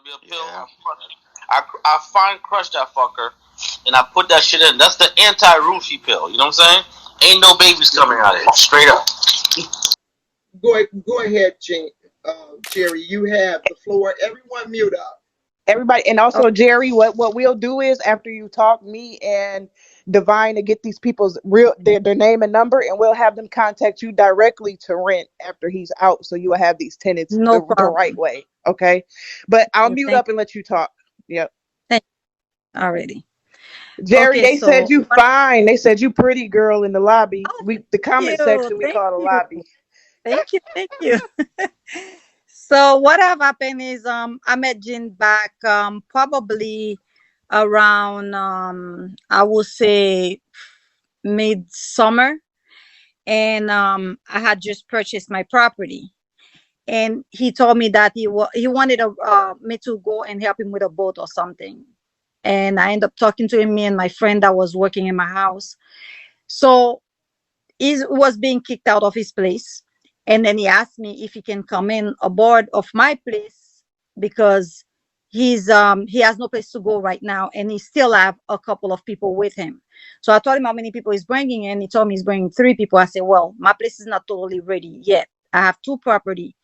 be a pill. Yeah. I fine crush that fucker, and I put that shit in. That's the anti-roofie pill. You know what I'm saying? Ain't no babies coming out of it. Straight up. Go ahead, Jerry. You have the floor. Everyone mute up. Everybody, and also Jerry, what we'll do is after you talk, me and Devine to get these people's their name and number, and we'll have them contact you directly to rent after he's out, so you will have these tenants No the right problem. way. Okay, but I'll Yeah, mute thank up and let you talk. Yep. thank you already. Jerry, Okay, they said so you fine. They said you pretty girl in the lobby. oh, The thank comment you, section we thank call the you, lobby. thank you. So what have happened is I met Jean back probably around I would say midsummer, and I had just purchased my property, and he told me that he wanted me to go and help him with a boat or something, and I ended up talking to him, me and my friend that was working in my house. So he was being kicked out of his place, and then he asked me if he can come in aboard of my place because he has no place to go right now, and he still have a couple of people with him. So I told him how many people he's bringing, and he told me he's bringing 3 people. I said, well, my place is not totally ready yet. I have 2 property,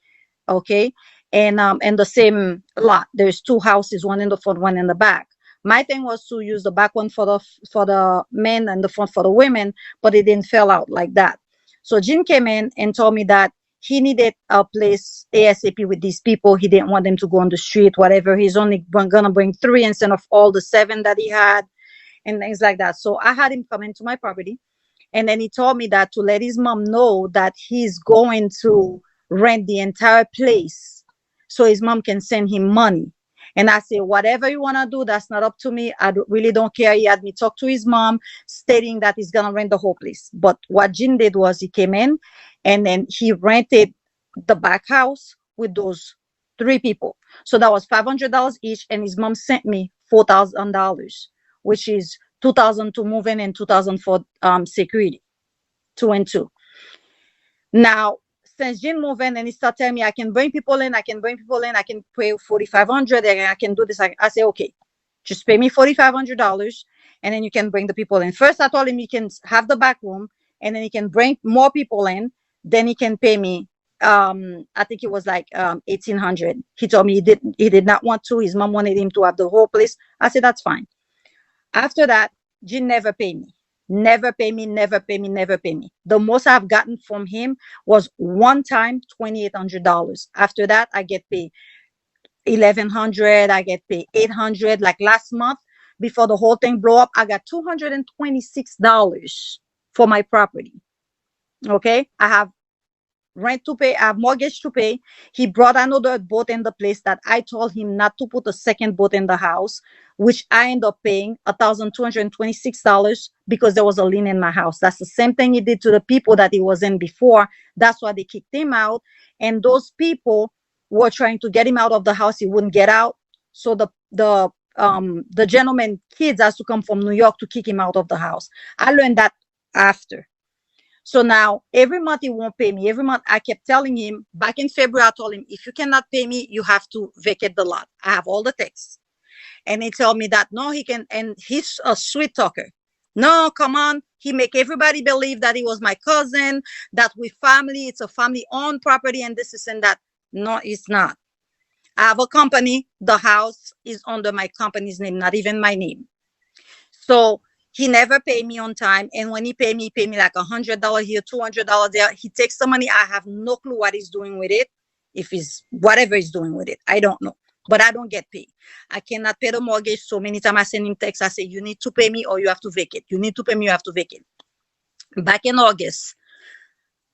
okay, and the same lot. There's 2 houses, one in the front, one in the back. My thing was to use the back one for the men and the front for the women, but it didn't fell out like that. So Jim came in and told me that he needed a place ASAP with these people. He didn't want them to go on the street, whatever. He's only gonna bring 3 instead of all the 7 that he had, and things like that. So I had him come into my property, and then he told me that to let his mom know that he's going to rent the entire place so his mom can send him money. And I said, whatever you want to do, that's not up to me. Really don't care. He had me talk to his mom, stating that he's going to rent the whole place. But what Jim did was he came in and then he rented the back house with those 3 people. So that was $500 each. And his mom sent me $4,000, which is 2,000 to move in and 2,000 for security, 2 and 2. Now, since Jim moved in and he started telling me I can bring people in, I can bring people in, I can pay 4,500, and I can do this. I say, okay, just pay me $4,500, and then you can bring the people in. First, I told him you can have the back room, and then he can bring more people in. Then he can pay me. I think it was like 1,800. He told me he did not want to. His mom wanted him to have the whole place. I said that's fine. After that, Jim never paid me. Never pay me, never pay me, never pay me. The most I've gotten from him was one time $2,800. After that, I get paid 1,100. I get paid 800. Like last month, before the whole thing blew up, I got $226 for my property. Okay, I have rent to pay, I have mortgage to pay. He brought another boat in the place that I told him not to put a second boat in the house, which I end up paying $1,226 because there was a lien in my house. That's the same thing he did to the people that he was in before. That's why they kicked him out. And those people were trying to get him out of the house. He wouldn't get out. So the gentleman kids has to come from New York to kick him out of the house. I learned that after. So now every month he won't pay me. Every month I kept telling him, back in February, I told him, if you cannot pay me, you have to vacate the lot. I have all the texts. And he told me that no, he can, and he's a sweet talker. No, come on. He make everybody believe that he was my cousin, that we family, it's a family owned property and this is and that. No, it's not. I have a company. The house is under my company's name, not even my name. So he never paid me on time. And when he paid me like $100 here, $200 there. He takes the money. I have no clue what he's doing with it. If he's whatever he's doing with it, I don't know. But I don't get paid. I cannot pay the mortgage. So many times I send him text. I say, you need to pay me or you have to vacate. You need to pay me, you have to vacate. Back in August,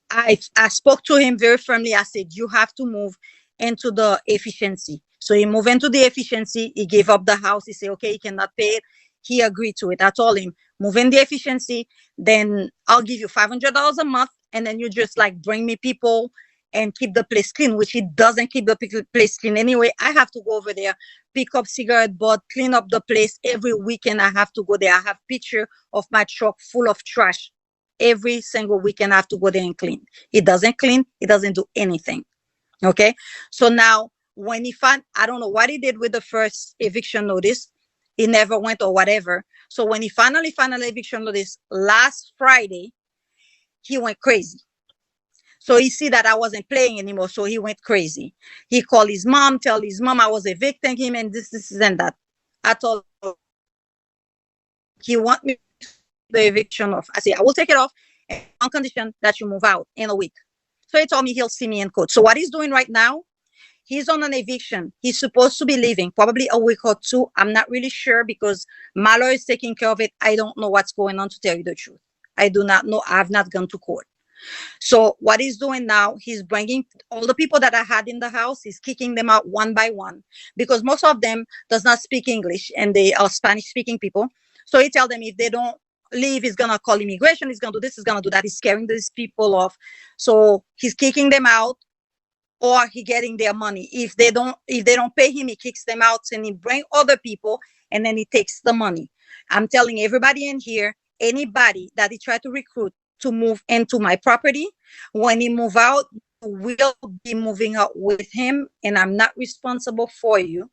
I spoke to him very firmly. I said, you have to move into the efficiency. So he moved into the efficiency. He gave up the house. He said, okay, he cannot pay it. He agreed to it. I told him, move in the efficiency, then I'll give you $500 a month, and then you just like bring me people and keep the place clean, which he doesn't keep the place clean anyway. I have to go over there, pick up cigarette butt, clean up the place every weekend. I have to go there. I have picture of my truck full of trash. Every single weekend I have to go there and clean. He doesn't clean. He doesn't do anything. Okay. So now when he found, I don't know what he did with the first eviction notice. He never went or whatever. So when he finally found an eviction notice last Friday, he went crazy. So he see that I wasn't playing anymore. So he went crazy. He called his mom, tell his mom I was evicting him and this, and that. I told him he want me to take the eviction off. I said, I will take it off on condition that you move out in a week. So he told me he'll see me in court. So what he's doing right now, he's on an eviction. He's supposed to be leaving probably a week or two. I'm not really sure because my lawyer is taking care of it. I don't know what's going on, to tell you the truth. I do not know. I have not gone to court. So what he's doing now, he's bringing all the people that I had in the house, he's kicking them out one by one because most of them does not speak English and they are Spanish speaking people. So he tell them if they don't leave, he's gonna call immigration, he's gonna do this, he's gonna do that. He's scaring these people off. So he's kicking them out or he getting their money. If they don't pay him, he kicks them out and he bring other people and then he takes the money. I'm telling everybody in here, anybody that he try to recruit to move into my property, when he move out, you will be moving out with him and I'm not responsible for you.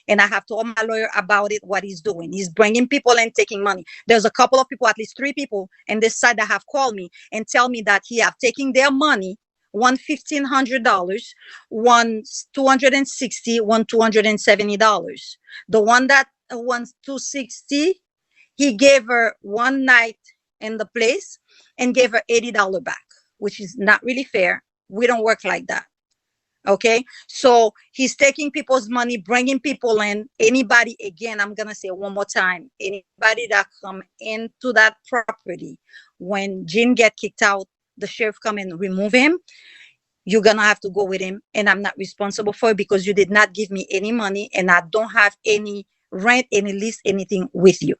And I have told my lawyer about it, what he's doing. He's bringing people and taking money. There's a couple of people, at least 3 people in this side that have called me and tell me that he have taken their money, one $1,500, one $260, one $270. The one that wants $260, he gave her one night in the place and gave her $80 back, which is not really fair. We don't work like that. Okay, so he's taking people's money, bringing people in. Anybody, again, I'm gonna say one more time, anybody that come into that property, when Jean get kicked out, the sheriff come and remove him, you're gonna have to go with him, and I'm not responsible for it because you did not give me any money, and I don't have any rent, any lease, anything with you.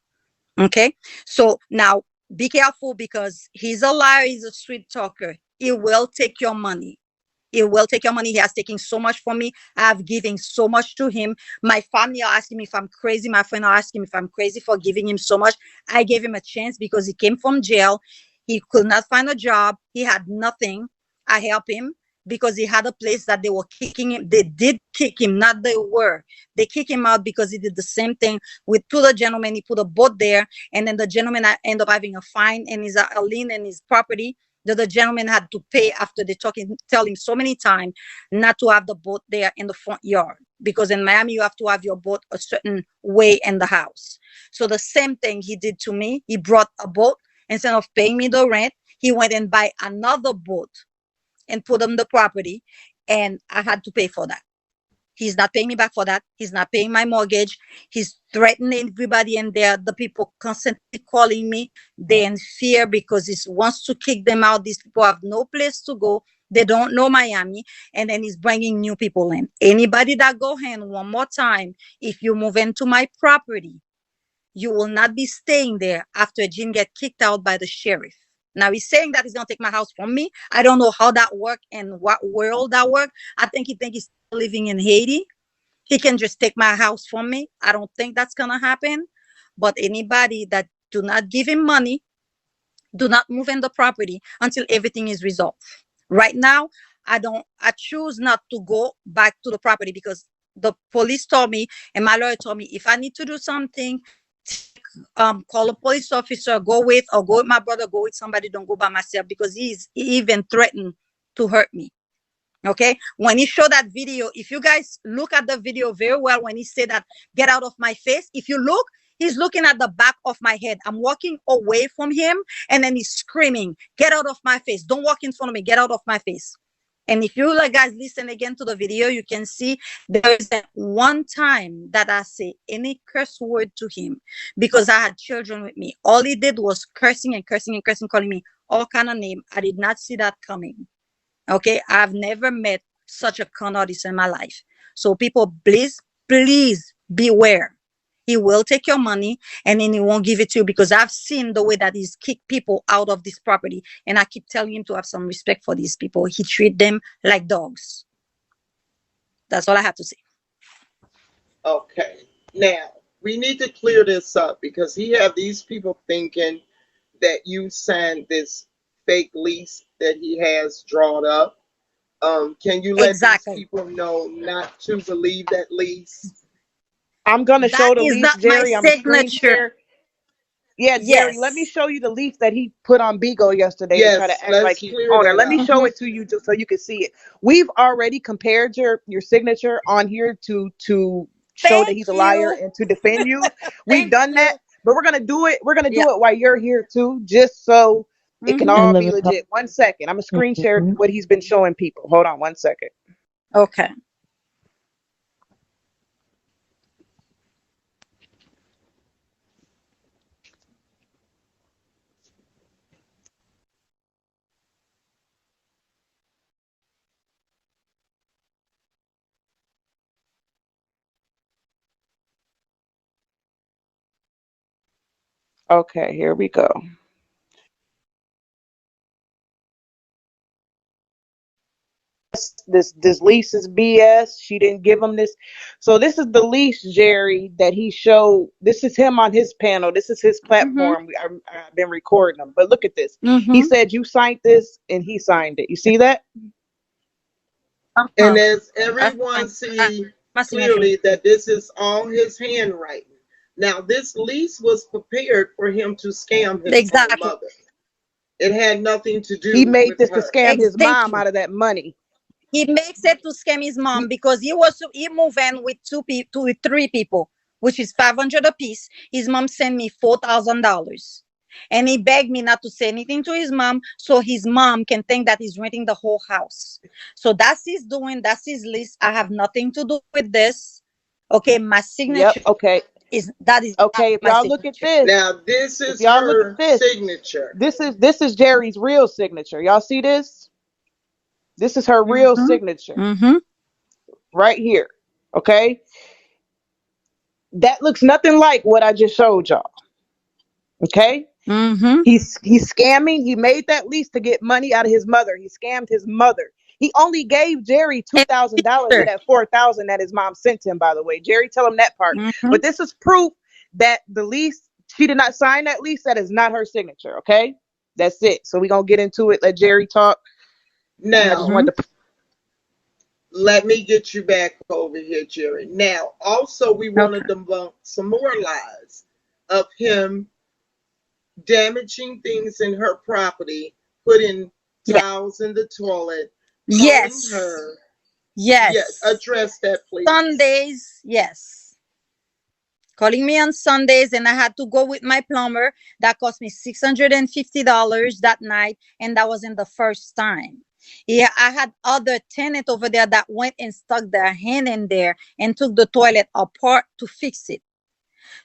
Okay, so now be careful because he's a liar, he's a sweet talker. He will take your money. He will take your money. He has taken so much from me. I have given so much to him. My family are asking me if I'm crazy. My friends are asking me if I'm crazy for giving him so much. I gave him a chance because he came from jail. He could not find a job. He had nothing. I helped him because he had a place that they were kicking him. They did kick him, not they were. They kicked him out because he did the same thing with two the gentlemen. He put a boat there, and then the gentleman ended up having a fine and his a lien in his property that the gentleman had to pay after they tell him so many times not to have the boat there in the front yard, because in Miami you have to have your boat a certain way in the house. So the same thing he did to me. He brought a boat. Instead of paying me the rent, he went and buy another boat and put on the property, and I had to pay for that. He's not paying me back for that. He's not paying my mortgage. He's threatening everybody in there. The people constantly calling me. They're in fear because he wants to kick them out. These people have no place to go. They don't know Miami. And then he's bringing new people in. Anybody that go in one more time, if you move into my property, you will not be staying there after Jean get kicked out by the sheriff. Now he's saying that he's gonna take my house from me. I don't know how that work and what world that work. I think he think he's still living in Haiti. He can just take my house from me. I don't think that's gonna happen. But anybody that do not give him money, do not move in the property until everything is resolved. Right now, I choose not to go back to the property because the police told me and my lawyer told me if I need to do something, call a police officer, go with my brother, go with somebody, don't go by myself, because he even threatened to hurt me. Okay, when he showed that video, if you guys look at the video very well, when he said that get out of my face, if you look, he's looking at the back of my head. I'm walking away from him and then he's screaming, get out of my face, don't walk in front of me, get out of my face. And if you guys listen again to the video, you can see there is that one time that I say any curse word to him because I had children with me. All he did was cursing and cursing and cursing, calling me all kind of name. I did not see that coming. Okay, I've never met such a con artist in my life. So people, please beware. He will take your money and then he won't give it to you, because I've seen the way that he's kicked people out of this property. And I keep telling him to have some respect for these people. He treat them like dogs. That's all I have to say. Okay. Now, we need to clear this up because he have these people thinking that you signed this fake lease that he has drawn up. Can you let these Exactly. people know not to believe that lease? I'm gonna That show the is lease, not my Jerry. I'm a screen signature. share. Yeah, Jerry, let me Yes. show you the lease that he put on Bigo yesterday to try to Yes, act like let's he's clear owner. that Let me up. show Hmm. it to you just so you can see it. We've already compared your signature on here to show that Thank he's a liar you. and to defend you. We've Thank done that, you. but we're gonna do it. We're gonna Yeah. do it while you're here too, just so it can Hmm. all be legit. 1 second. I'm gonna screen share what he's been showing people. Hold on 1 second. Okay. Okay, here we go. This lease is BS. She didn't give him this. So this is the lease, Jerry, that he showed. This is him on his panel. This is his Hmm. platform. I've been recording him. But look at this. He Hmm. said you signed this, and he signed it. You see that? And Uh-huh. as I everyone find see my signature. clearly that this is all his handwriting. Now, this lease was prepared for him to scam his own Exactly. mother. It had nothing to He do made with this to her. scam his Thank mom you. out of that money. He makes it to scam his mom He, because he moved in with with three people, which is 500 apiece. His mom sent me $4,000, and he begged me not to say anything to his mom, so his mom can think that he's renting the whole house. So that's his doing. That's his list. I have nothing to do with this. Okay, my yep. signature Okay. is that is not Okay. If my y'all look at signature. this, Now, this if is y'all look at her this, signature. this is Jerry's real signature. Y'all see this? This is her real Mm-hmm. signature Mm-hmm. right here. Okay. That looks nothing like what I just showed y'all. Okay. Mm-hmm. He's scamming. He made that lease to get money out of his mother. He scammed his mother. He only gave Jerry $2,000 of that 4,000 that his mom sent him. By the way, Jerry, tell him that part. Mm-hmm. But this is proof that the lease she did not sign that lease. That is not her signature. Okay, that's it. So we're gonna get into it. Let Jerry talk. I just Now, Mm-hmm. wanted to. let me get you back over here, Jerry. Now, also, we want to Okay. debunk some more lies of him damaging things in her property, putting Yeah. towels in the toilet, calling Yes. her. Yeah, Yes. address that, please. Sundays, yes. Calling me on Sundays, and I had to go with my plumber. That cost me $650 that night, and that wasn't the first time. Yeah, I had other tenant over there that went and stuck their hand in there and took the toilet apart to fix it.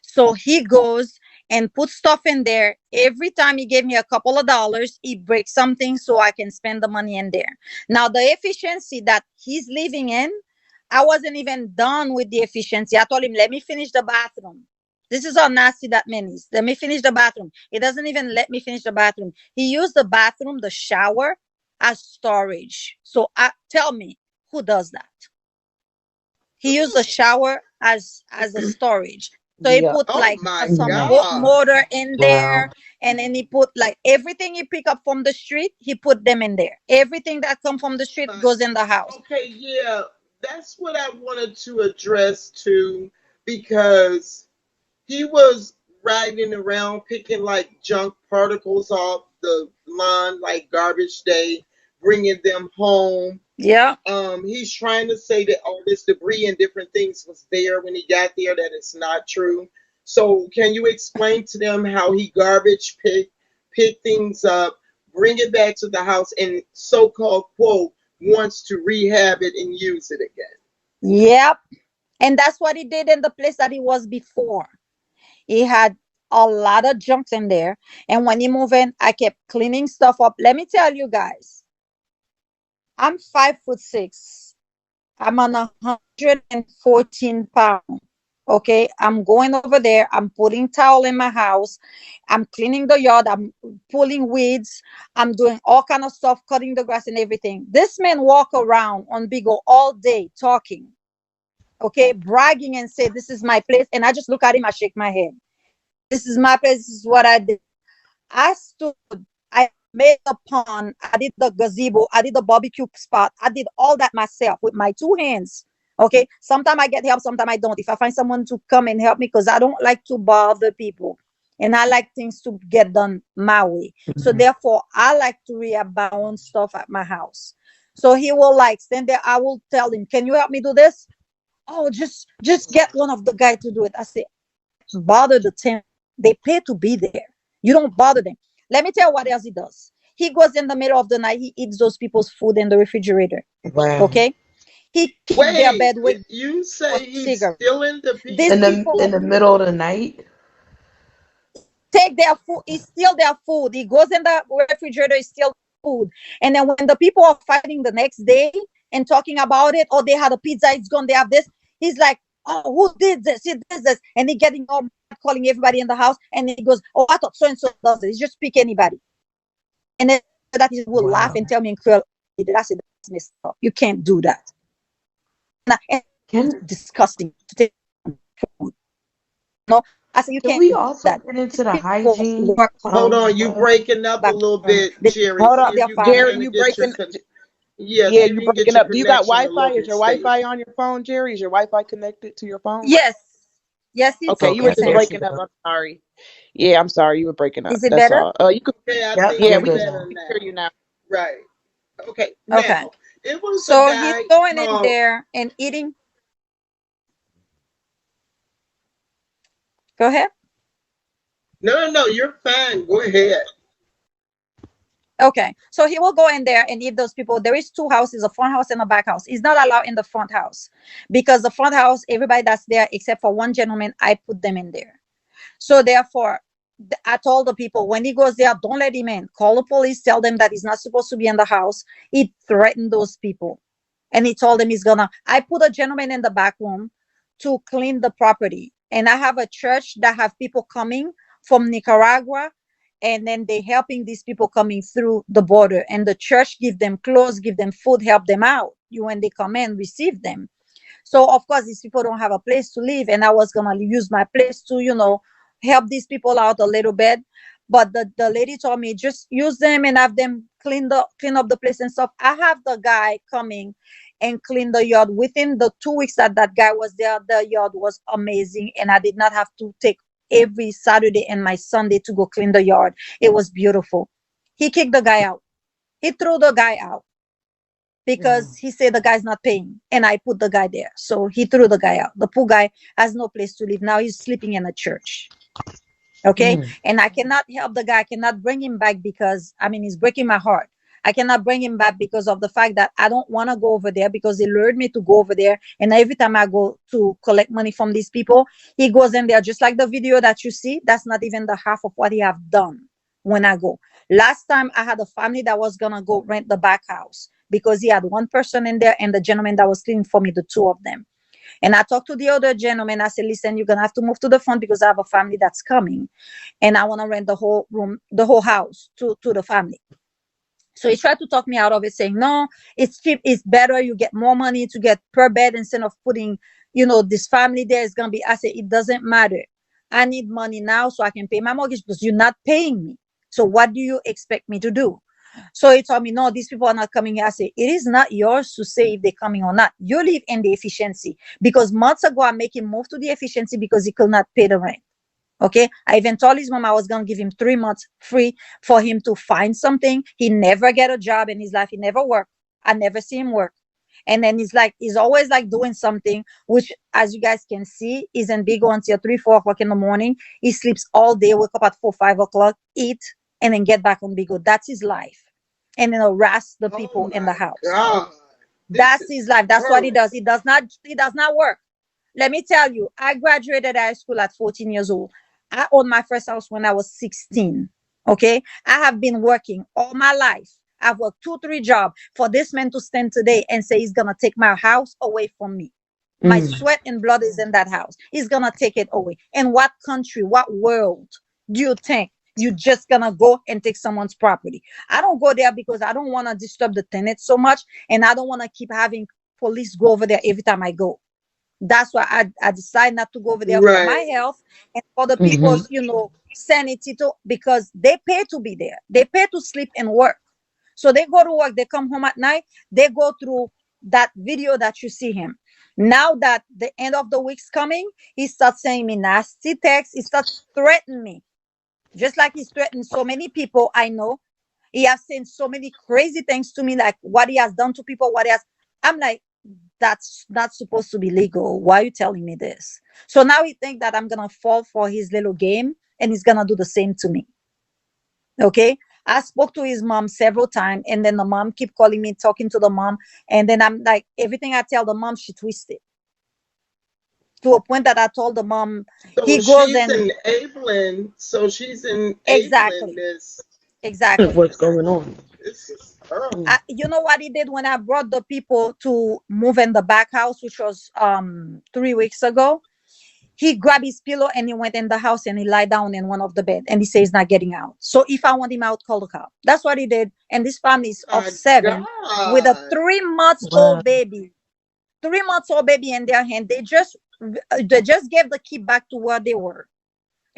So he goes and puts stuff in there. Every time he gave me a couple of dollars, he breaks something so I can spend the money in there. Now, the efficiency that he's living in, I wasn't even done with the efficiency. I told him, let me finish the bathroom. This is how nasty that man is. Let me finish the bathroom. He doesn't even let me finish the bathroom. He used the bathroom, the shower, as storage. So tell me, who does that? He used the shower as a storage. So he Yeah. put Oh like my some goat God. motor in there, and then he put like everything he pick up from the street, he put them in there. Everything that come from the street My, goes in the house. okay, yeah, that's what I wanted to address too, because he was riding around picking like junk particles off the lawn, like garbage day, bringing them home. Yeah. He's trying to say that all this debris and different things was there when he got there. That is not true. So, can you explain to them how he garbage pick things up, bring it back to the house, and so-called quote wants to rehab it and use it again? Yep. And that's what he did in the place that he was before. He had a lot of junks in there. And when he moved in, I kept cleaning stuff up. Let me tell you guys, I'm 5'6". I'm on 114 pounds. Okay, I'm going over there. I'm putting towel in my house. I'm cleaning the yard. I'm pulling weeds. I'm doing all kind of stuff, cutting the grass and everything. This man walk around on Bigo all day talking, okay, bragging and say, "This is my place." And I just look at him. I shake my head. This is my place. This is what I did. I stood. I made the pond, I did the gazebo, I did the barbecue spot, I did all that myself with my two hands. Okay, sometimes I get help, sometimes I don't. If I find someone to come and help me, because I don't like to bother people, and I like things to get done my way. So Mhm. therefore, I like to rehab my own stuff at my house. So he will like stand there. I will tell him, "Can you help me do this?" Oh, just get one of the guys to do it. I say, why bother the tenant? They pay to be there. You don't bother them. Let me tell you what else he does. He goes in the middle of the night. He eats those people's food in the refrigerator. Wow. Okay. He kick their Wait, bed with you a say he's cigarette. stealing the These In people the people? middle of the night. take their food. He steal their food. He goes in the refrigerator. He steal food. And then when the people are fighting the next day and talking about it, or they had a pizza, it's gone. They have this. He's like, "Oh, who did this? He did this," and he getting all mad, calling everybody in the house. And then he goes, "Oh, I thought so and so does it. He just pick anybody." And then after that, he will laugh Wow. and tell me in Creole, "I said that's messed up. You can't do that." And Can disgusting to take food. No, I said you can can't we do also that. get into These the people hygiene work Hold of on, you the breaking up a back little home. bit, They Jerry. Hold See on, support if their you can Jerry, kind family. of you get your breaking. yeah, Yeah, see if you you can get breaking your up. Do you got connection a little Wi-Fi? Is bit your stable. Wi-Fi on your phone, Jerry? Is your Wi-Fi connected to your phone? Yes, yes, it's Okay, you were Okay, I just think connected. she breaking up. does. I'm sorry. Yeah, I'm sorry. You were breaking up. Is it That's better? all. You could. Okay, I Yep, think Yeah, you're it's we good can better now. hear now. you now. Right. Okay. Okay. Now, it was a So he's guy going in called. there and eating. Go ahead. No, you're fine. Go ahead. Okay. So he will go in there and eat those people. There is two houses, a front house and a back house. He's not allowed in the front house because the front house, everybody that's there except for one gentleman, I put them in there. So therefore, I told the people when he goes there, don't let him in. Call the police, tell them that he's not supposed to be in the house. He threatened those people. And he told them he's gonna. I put a gentleman in the back room to clean the property. And I have a church that have people coming from Nicaragua, and then they helping these people coming through the border. And the church give them clothes, give them food, help them out. You when they come in, receive them. So of course these people don't have a place to live, and I was gonna use my place to, help these people out a little bit. But the lady told me just use them and have them clean up the place and stuff. I have the guy coming and clean the yard within the 2 weeks that that guy was there. The yard was amazing, and I did not have to take every Saturday and my Sunday to go clean the yard. It was beautiful. He kicked the guy out. He threw the guy out Wow. because he said the guy's not paying, and I put the guy there. So he threw the guy out. The poor guy has no place to live. Now he's sleeping in a church. Okay. Mm. And I cannot help the guy. I cannot bring him back because, I mean, he's breaking my heart. I cannot bring him back because of the fact that I don't want to go over there because he lured me to go over there. And every time I go to collect money from these people, he goes in there just like the video that you see. That's not even the half of what he have done when I go. Last time I had a family that was gonna go rent the back house because he had one person in there and the gentleman that was cleaning for me, the two of them. And I talked to the other gentleman. I said, listen, you're gonna have to move to the front because I have a family that's coming, and I want to rent the whole room, the whole house to the family. So he tried to talk me out of it, saying, no, it's cheap, it's better, you get more money to get per bed instead of putting, this family there is gonna be. I said, it doesn't matter. I need money now so I can pay my mortgage because you're not paying me. So what do you expect me to do? So he told me, no, these people are not coming here. I said, it is not yours to say if they're coming or not. You live in the efficiency. Because months ago, I make him move to the efficiency because he could not pay the rent. Okay. I even told his mom I was going to give him 3 months free for him to find something. He never get a job in his life. He never worked. I never see him work. And then he's always like doing something, which as you guys can see, is in big until 3, 4 o'clock in the morning. He sleeps all day, wake up at 4, 5 o'clock, eat, and then get back on Bigo. That's his life. And then harass the Oh people in the my house. God. This That's is his life. That's what he horrible. does. He does not work. Let me tell you, I graduated high school at 14 years old. I owned my first house when I was 16. Okay. I have been working all my life. I've worked 2, 3 jobs for this man to stand today and say he's gonna take my house away from me. My Mm. sweat and blood is in that house. He's gonna take it away. In what country, what world do you think you just gonna go and take someone's property? I don't go there because I don't want to disturb the tenants so much, and I don't want to keep having police go over there every time I go. That's why I decide not to go over there for my Right. health and for the Mm-hmm. people's. sanity to, because they pay to be there. They pay to sleep and work. So they go to work, they come home at night, they go through that video that you see him. Now that the end of the week's coming, he starts saying me nasty texts. He starts threatening me, just like he's threatened so many people I know. He has said so many crazy things to me, like what he has done to people, what he has. I'm like, that's not supposed to be legal. Why are you telling me this? So now he think that I'm gonna fall for his little game, and he's gonna do the same to me. Okay. I spoke to his mom several times, and then the mom keep calling me, talking to the mom, and then I'm like, everything I tell the mom, she twisted to a point that I told the mom, So he goes she's and enabling. So she's enabling exactly, this. exactly. What's going on? This is horrible. You know what he did when I brought the people to move in the back house, which was 3 weeks ago. He grabbed his pillow and he went in the house and he lied down in one of the bed and he says he's not getting out. So if I want him out, call the cop. That's what he did. And this family is of My 7 with a God. 3 months Wow. old baby. 3 months old baby in their hand. They just gave the key back to where they were,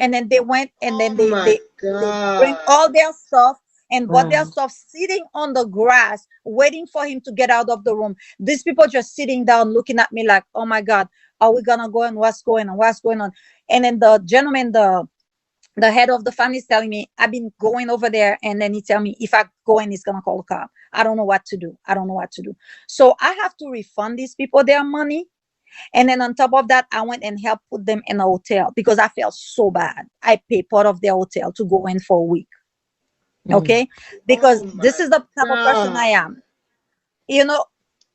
and then they went and Oh then they my they they bring God. all their stuff and bought their Wow. stuff sitting on the grass waiting for him to get out of the room. These people just sitting down looking at me like, oh my God, are we gonna go, and what's going on? And then the gentleman, the head of the family, is telling me, I've been going over there, and then he tell me if I go in, he's gonna call a cop. I don't know what to do. So I have to refund these people their money, and then on top of that, I went and helped put them in a hotel because I felt so bad. I paid part of their hotel to go in for a week. Mm. Okay. Oh Because this my is the type of person I God. am. You know,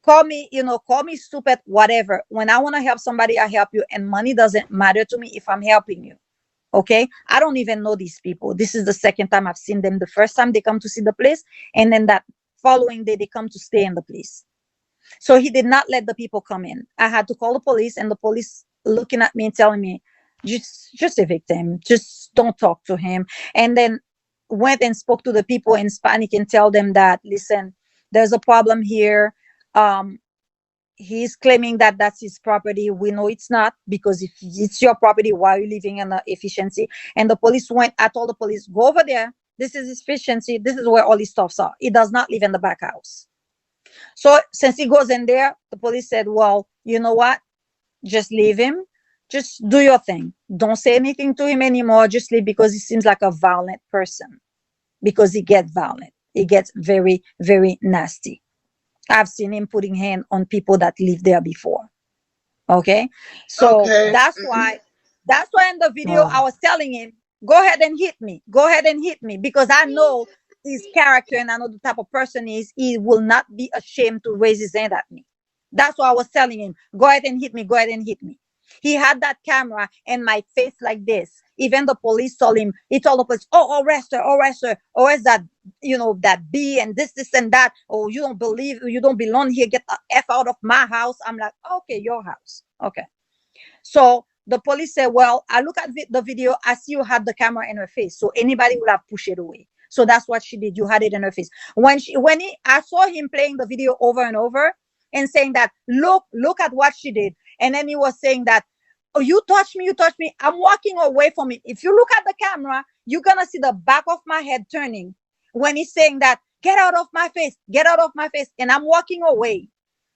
call me stupid, whatever. When I want to help somebody, I help you. And money doesn't matter to me if I'm helping you. Okay. I don't even know these people. This is the second time I've seen them. The first time they come to see the place, and then that following day they come to stay in the place. So he did not let the people come in. I had to call the police, and the police looking at me and telling me, just evict him. Just don't talk to him. And then went and spoke to the people in Spanish and tell them that, listen, there's a problem here. Um, he's claiming that that's his property. We know it's not, because if it's your property, why are you living in the efficiency? And the police went. I told the police, go over there. This is his efficiency. This is where all his stuffs are. He does not live in the back house. So since he goes in there, the police said, well, you know what? Just leave him. Just do your thing. Don't say anything to him anymore. Just leave, because he seems like a violent person. Because he gets violent. He gets very, very nasty. I've seen him putting hand on people that lived there before. Okay. So Okay. that's why in the video I Wow. was telling him, go ahead and hit me. Go ahead and hit me, because I know his character and I know the type of person he is. He will not be ashamed to raise his hand at me. That's why I was telling him, go ahead and hit me. Go ahead and hit me. He had that camera in my face like this. Even the police told him, he told the police, oh, arrest her, arrest that, that B and this and that. Oh, you don't belong here. Get the F out of my house. I'm like, okay, your house. Okay. So the police said, well, I look at the video. I see you had the camera in her face. So anybody would have pushed it away. So that's what she did. You had it in her face. I saw him playing the video over and over and saying that, look at what she did. And then he was saying that, oh, you touched me, you touched me. I'm walking away from it. If you look at the camera, you're going to see the back of my head turning when he's saying that, get out of my face, get out of my face. And I'm walking away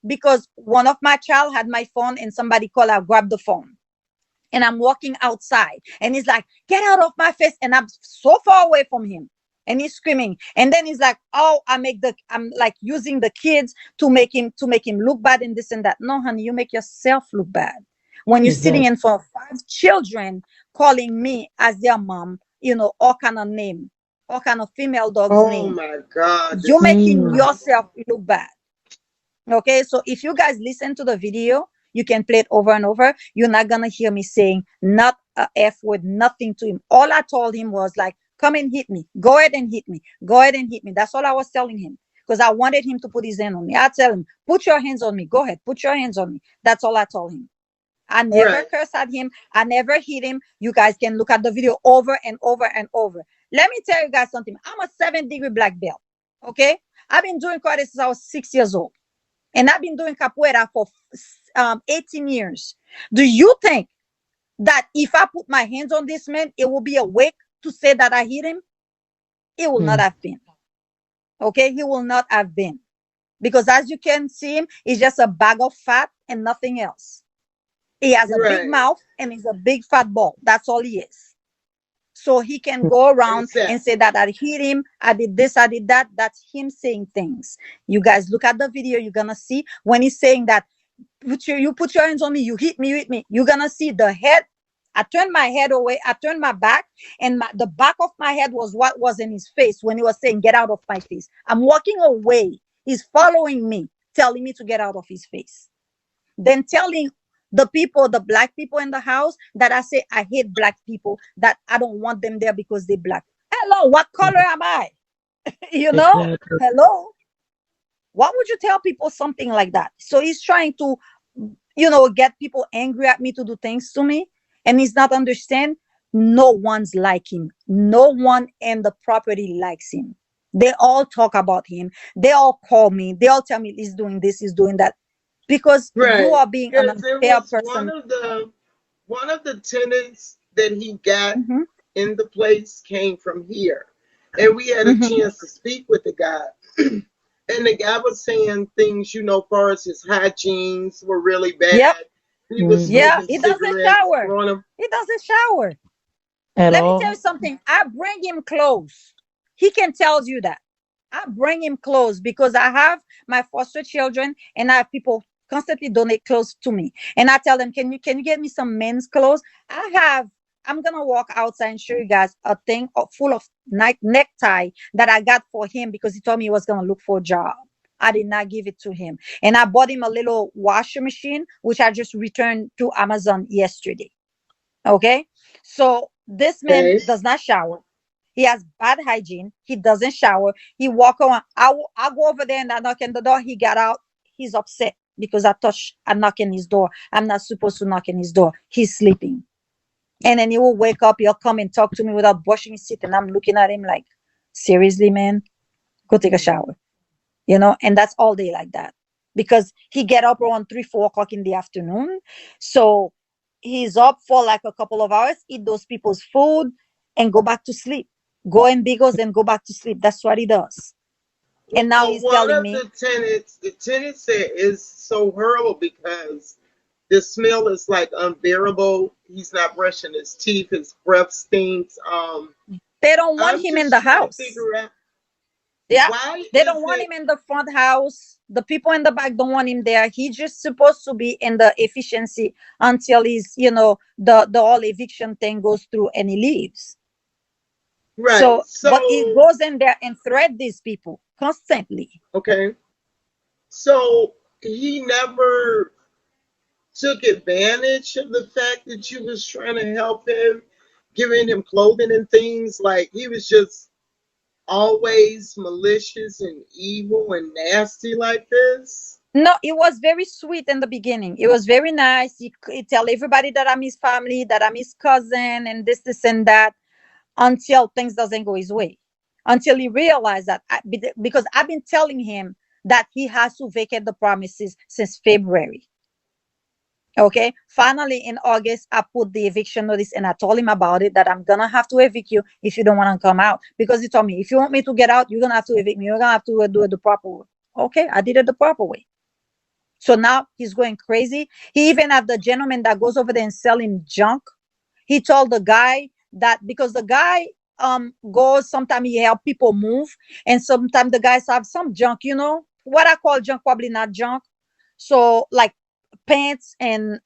because one of my child had my phone and somebody called. I grabbed the phone and I'm walking outside and he's like, get out of my face. And I'm so far away from him and he's screaming. And then he's like, oh, I'm like using the kids to make him look bad and this and that. No, honey, you make yourself look bad when you're sitting Exactly. in front of 5 children calling me as their mom, all kind of name, all kind of female dogs Oh name. my God. You're This is making Mm. yourself look bad. Okay, so if you guys listen to the video, you can play it over and over. You're not gonna hear me saying not a F word, nothing to him. All I told him was like, come and hit me. Go ahead and hit me. Go ahead and hit me. That's all I was telling him. Because I wanted him to put his hand on me. I tell him, put your hands on me. Go ahead, put your hands on me. That's all I told him. I never right. cursed at him. I never hit him. You guys can look at the video over and over and over. Let me tell you guys something. I'm a 7th-degree black belt. Okay? I've been doing karate since I was 6 years old. And I've been doing capoeira for 18 years. Do you think that if I put my hands on this man, it will be a wake to say that I hit him, it will not Mm. have been. Okay, he will not have been, because as you can see him, he's just a bag of fat and nothing else. He has a big Right. mouth and he's a big fat ball. That's all he is. So he can go around and say Exactly. that I hit him, I did this, I did that. That's him saying things. You guys look at the video, you're gonna see when he's saying that, you put your hands on me, you hit me. You're gonna see the head. I turned my head away, I turned my back, and the back of my head was what was in his face when he was saying, "Get out of my face." I'm walking away. He's following me, telling me to get out of his face. Then telling the people, the black people in the house, that I say I hate black people, that I don't want them there because they're black. Hello, what color am I? you know? Exactly. Hello? Why would you tell people something like that? So he's trying to, get people angry at me to do things to me. And he's not understand. No one's like him. No one in the property likes him. They all talk about him. They all call me. They all tell me he's doing this, he's doing that. Because you Right. are being an Because it unfair was person. one of the tenants that he got Hmm. in the place came from here. And we had a Hmm. chance to speak with the guy. And the guy was saying things, far as his hygienes were really Yep. bad. He was Hmm. Yeah. smoking He doesn't cigarettes, shower. throwing them. He doesn't shower. At Let me tell you all. something. I bring him clothes. He can tell you that. I bring him clothes because I have my foster children and I have people constantly donate clothes to me. And I tell them, can you get me some men's clothes? I'm gonna walk outside and show you guys a thing full of necktie that I got for him because he told me he was gonna look for a job. I did not give it to him. And I bought him a little washer machine, which I just returned to Amazon yesterday. Okay. So this man Okay. does not shower. He has bad hygiene. He doesn't shower. He walk around. I go over there and I knock on the door. He got out. He's upset because I knock on his door. I'm not supposed to knock on his door. He's sleeping. And then he will wake up. He'll come and talk to me without brushing his teeth. And I'm looking at him like, seriously, man, go take a shower. And that's all day like that, because he get up around 3, 4 o'clock in the afternoon. So he's up for like a couple of hours, eat those people's food, and go back to sleep. Go in Bigos and go back to sleep. That's what he does. And now Well, he's one telling of me, the tenants said is so horrible because the smell is like unbearable. He's not brushing his teeth. His breath stinks. they don't want I'm him in just the trying to house. figure out Yeah, why they is don't want it him in the front house. The people in the back don't want him there. He's just supposed to be in the efficiency until the whole eviction thing goes through and he leaves. right. So, but he So goes in there and threat these people constantly. okay. So he never took advantage of the fact that you was trying to help him, giving him clothing and things. Like he was just always malicious and evil and nasty like this. No, it was very sweet in the beginning. It was very nice. He tell everybody that I'm his family, that I'm his cousin, and this, and that, until things doesn't go his way. Until he realized that, because I've been telling him that he has to vacate the premises since February. Okay. Finally, in August, I put the eviction notice and I told him about it, that I'm gonna have to evict you if you don't want to come out. Because he told me, if you want me to get out, you're gonna have to evict me. You're gonna have to do it the proper way. Okay, I did it the proper way. So now he's going crazy. He even had the gentleman that goes over there and selling junk. He told the guy that, because the guy goes, sometimes he help people move, and sometimes the guys have some junk, what I call junk, probably not junk. So like pants and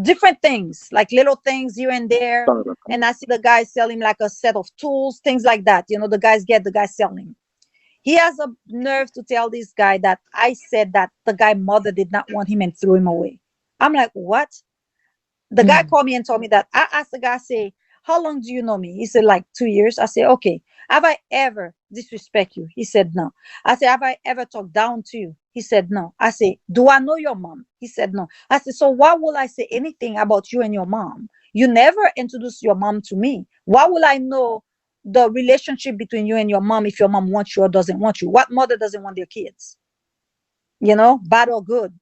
different things, like little things here and there. And I see the guy selling like a set of tools, things like that. The guy selling. He has a nerve to tell this guy that I said that the guy mother did not want him and threw him away. I'm like, what? The guy Mm. called me and told me that. I asked the guy, I say, how long do you know me? He said, like 2 years. I said, okay. Have I ever disrespect you? He said, no. I said, have I ever talked down to you? He said, no. I said, do I know your mom? He said, no. I said, so why will I say anything about you and your mom? You never introduced your mom to me. Why will I know the relationship between you and your mom if your mom wants you or doesn't want you? What mother doesn't want their kids? Bad or good?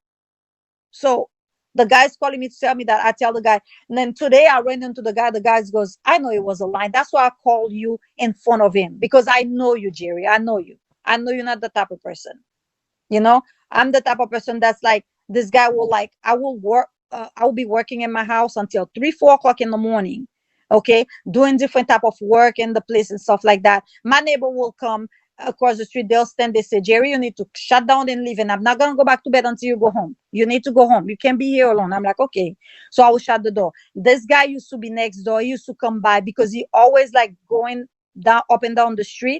So The guy's calling me to tell me that. I tell the guy. And then today I ran into the guy. The guy goes, I know it was a lie. That's why I called you in front of him, because I know you, Jerry. I know you. I know you're not the type of person. You know, I'm the type of person that's like, this guy will like, I will work, I will be working in my house until 3, 4 o'clock in the morning. Okay. Doing different type of work in the place and stuff like that. My neighbor will come across the street. They'll stand. They say, Jerry, you need to shut down and leave. And I'm not going to go back to bed until you go home. You need to go home. You can't be here alone. I'm like, okay. So I will shut the door. This guy used to be next door. He used to come by because he always like going down, up and down the street.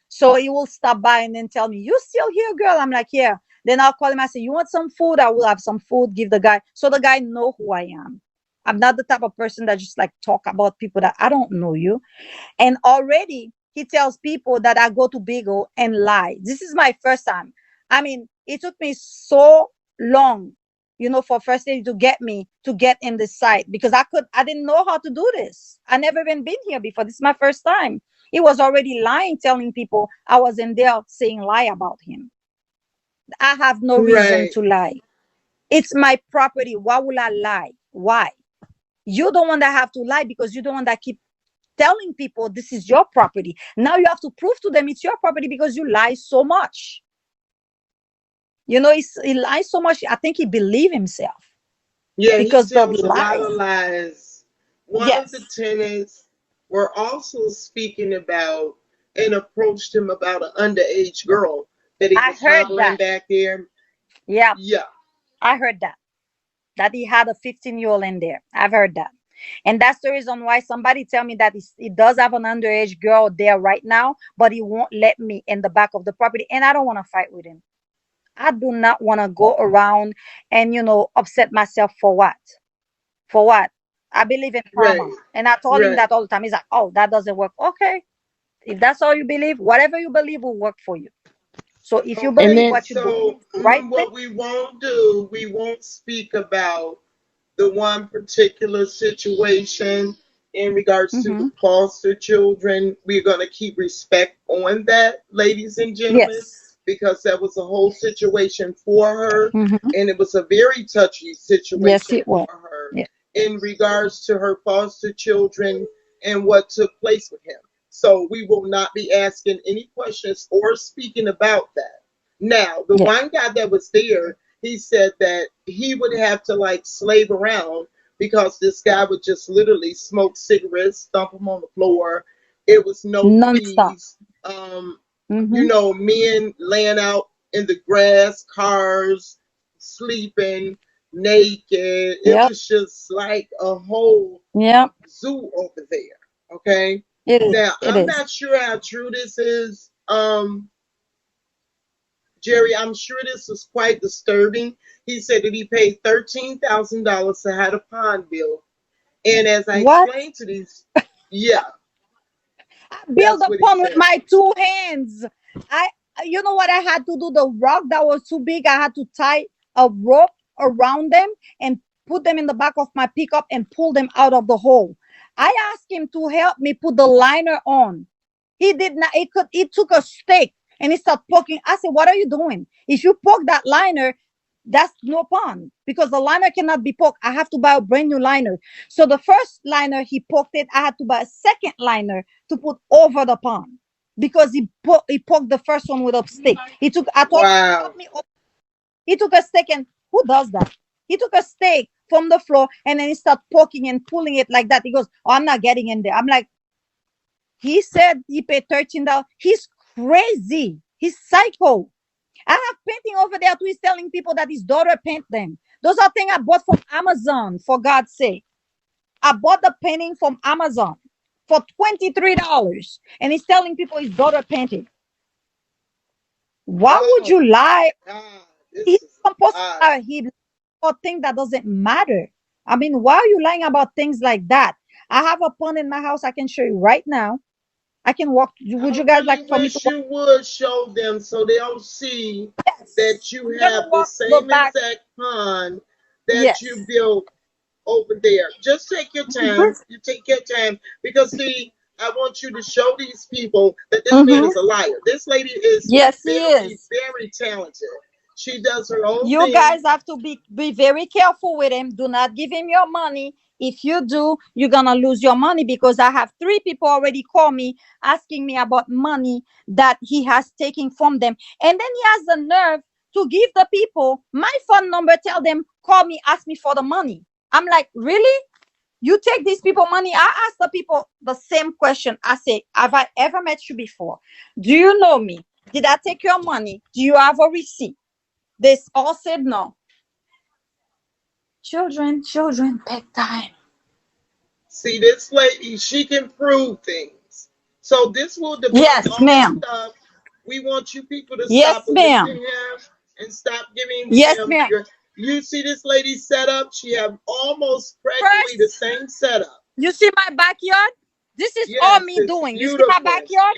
So he will stop by and then tell me, you still here, girl? I'm like, yeah. Then I'll call him. I say, you want some food? I will have some food, give the guy. So the guy know who I am. I'm not the type of person that just like talk about people that I don't know you. And already he tells people that I go to Bigo and lie. This is my first time. I mean, it took me so long, for first lady to get me to get in this site, because I didn't know how to do this. I never even been here before. This is my first time. He was already lying, telling people I was in there saying lie about him. I have no reason Right. to lie. It's my property. Why will I lie? Why? You don't want to have to lie because you don't want to keep telling people this is your property. Now you have to prove to them it's your property because you lie so much. He lies so much. I think he believe himself Yeah, he because the tells a lot of lying. lies. One of the Yes, tenants were also speaking about and approached him about an underage girl that he I was heard hollering that. back there. Yeah, Yeah, I heard that. That he had a 15-year-old in there. I've heard that. And that's the reason why somebody tell me that he does have an underage girl there right now, but he won't let me in the back of the property. And I don't want to fight with him. I do not want to go around and, upset myself for what? For what? I believe in right, karma. And I told him right. that all the time. He's like, oh, that doesn't work. Okay. If that's all you believe, whatever you believe will work for you. So if you And Okay, believe then what you do so is the right thing, what we won't do, we won't speak about the one particular situation in regards to the hmm, foster children. We're going to keep respect on that, ladies and gentlemen, yes. because that was a whole situation for her, Hmm. and it was a very touchy Yes, situation it for will. her Yeah. in regards to her foster children and what took place with him. So we will not be asking any questions or speaking about that. Now, the Yeah. one guy that was there, he said that he would have to like slave around because this guy would just literally smoke cigarettes, dump them on the floor. It was no Non-stop. fees. Um, Hmm. Men laying out in the grass, cars, sleeping naked. It Yep. was just like a whole Yep. zoo over there. Okay. It is. Now It I'm is. not sure how true this is. Jerry, I'm sure this was quite disturbing. He said that he paid $13,000 to have a pond bill. And as I What? explained to these, yeah, I built that's a what he pond with said. my 2 hands. I, you know what I had to do? The rock that was too big, I had to tie a rope around them and put them in the back of my pickup and pull them out of the hole. I asked him to help me put the liner on. He did not. He took a stick and he started poking. I said, "What are you doing? If you poke that liner, that's no pond because the liner cannot be poked. I have to buy a brand new liner." So the first liner he poked it. I had to buy a second liner to put over the pond because he poked the first one with a stick. He took. I told him, Wow. help me. He took a stick and who does that? He took a stick from the floor and then he started poking and pulling it like that. He goes, "Oh, I'm not getting in there." I'm like, he said he paid $13. He's crazy. He's psycho. I have painting over there too. He's telling people that his daughter paint them. Those are things I bought from Amazon, for God's sake. I bought the painting from Amazon for $23. And he's telling people his daughter painted. Why would Oh you lie? my God. He's This is supposed to odd. lie. He lied about things that doesn't matter. I mean, why are you lying about things like that? I have a pond in my house. I can show you right now. I can walk. Would I you guys really like for me to wish walk? you would show them so they'll see that Yes. you I'm gonna have the walk the same back. exact pond that you Yes. built over there. Just take your Mm-hmm. time. You take your time because see, I want you to show these people that this man Mm-hmm. is a liar. This lady is Yes, he very, is. very talented. She does her own You thing. guys have to be very careful with him. Do not give him your money. If you do, you're gonna lose your money, because I have three people already call me asking me about money that he has taken from them. And then he has the nerve to give the people my phone number, tell them, call me, ask me for the money. I'm like, really? You take these people money? I ask the people the same question. I say, have I ever met you before? Do you know me? Did I take your money? Do you have a receipt? They all said no. Children, pet time. See, this lady, she can prove things. So this will debunk Yes, all this ma'am. stuff. We want you people to stop Yes, believing ma'am. him and stop giving Yes, him ma'am. your. You see this lady setup? She have almost practically the First, same setup. you see my backyard? This is all Yes, me it's doing. You see my beautiful. backyard?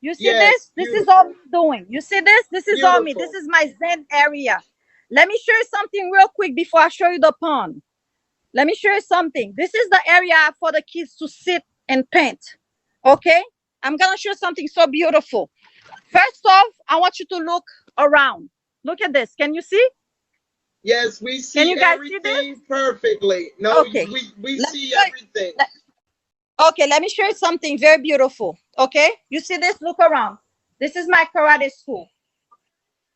You see Yes, this? This is all beautiful. me doing. You see this? This is all me. This Beautiful. is my Zen area. Let me show you something real quick before I show you the pond. Let me show you something. This is the area for the kids to sit and paint. Okay? I'm going to show you something so beautiful. First off, I want you to look around. Look at this. Can you see? Yes, we Can see you guys see this? everything perfectly. No, Okay. we Let me see show everything. Okay, let me show you something very beautiful. Okay? You see this? Look around. This is my karate school.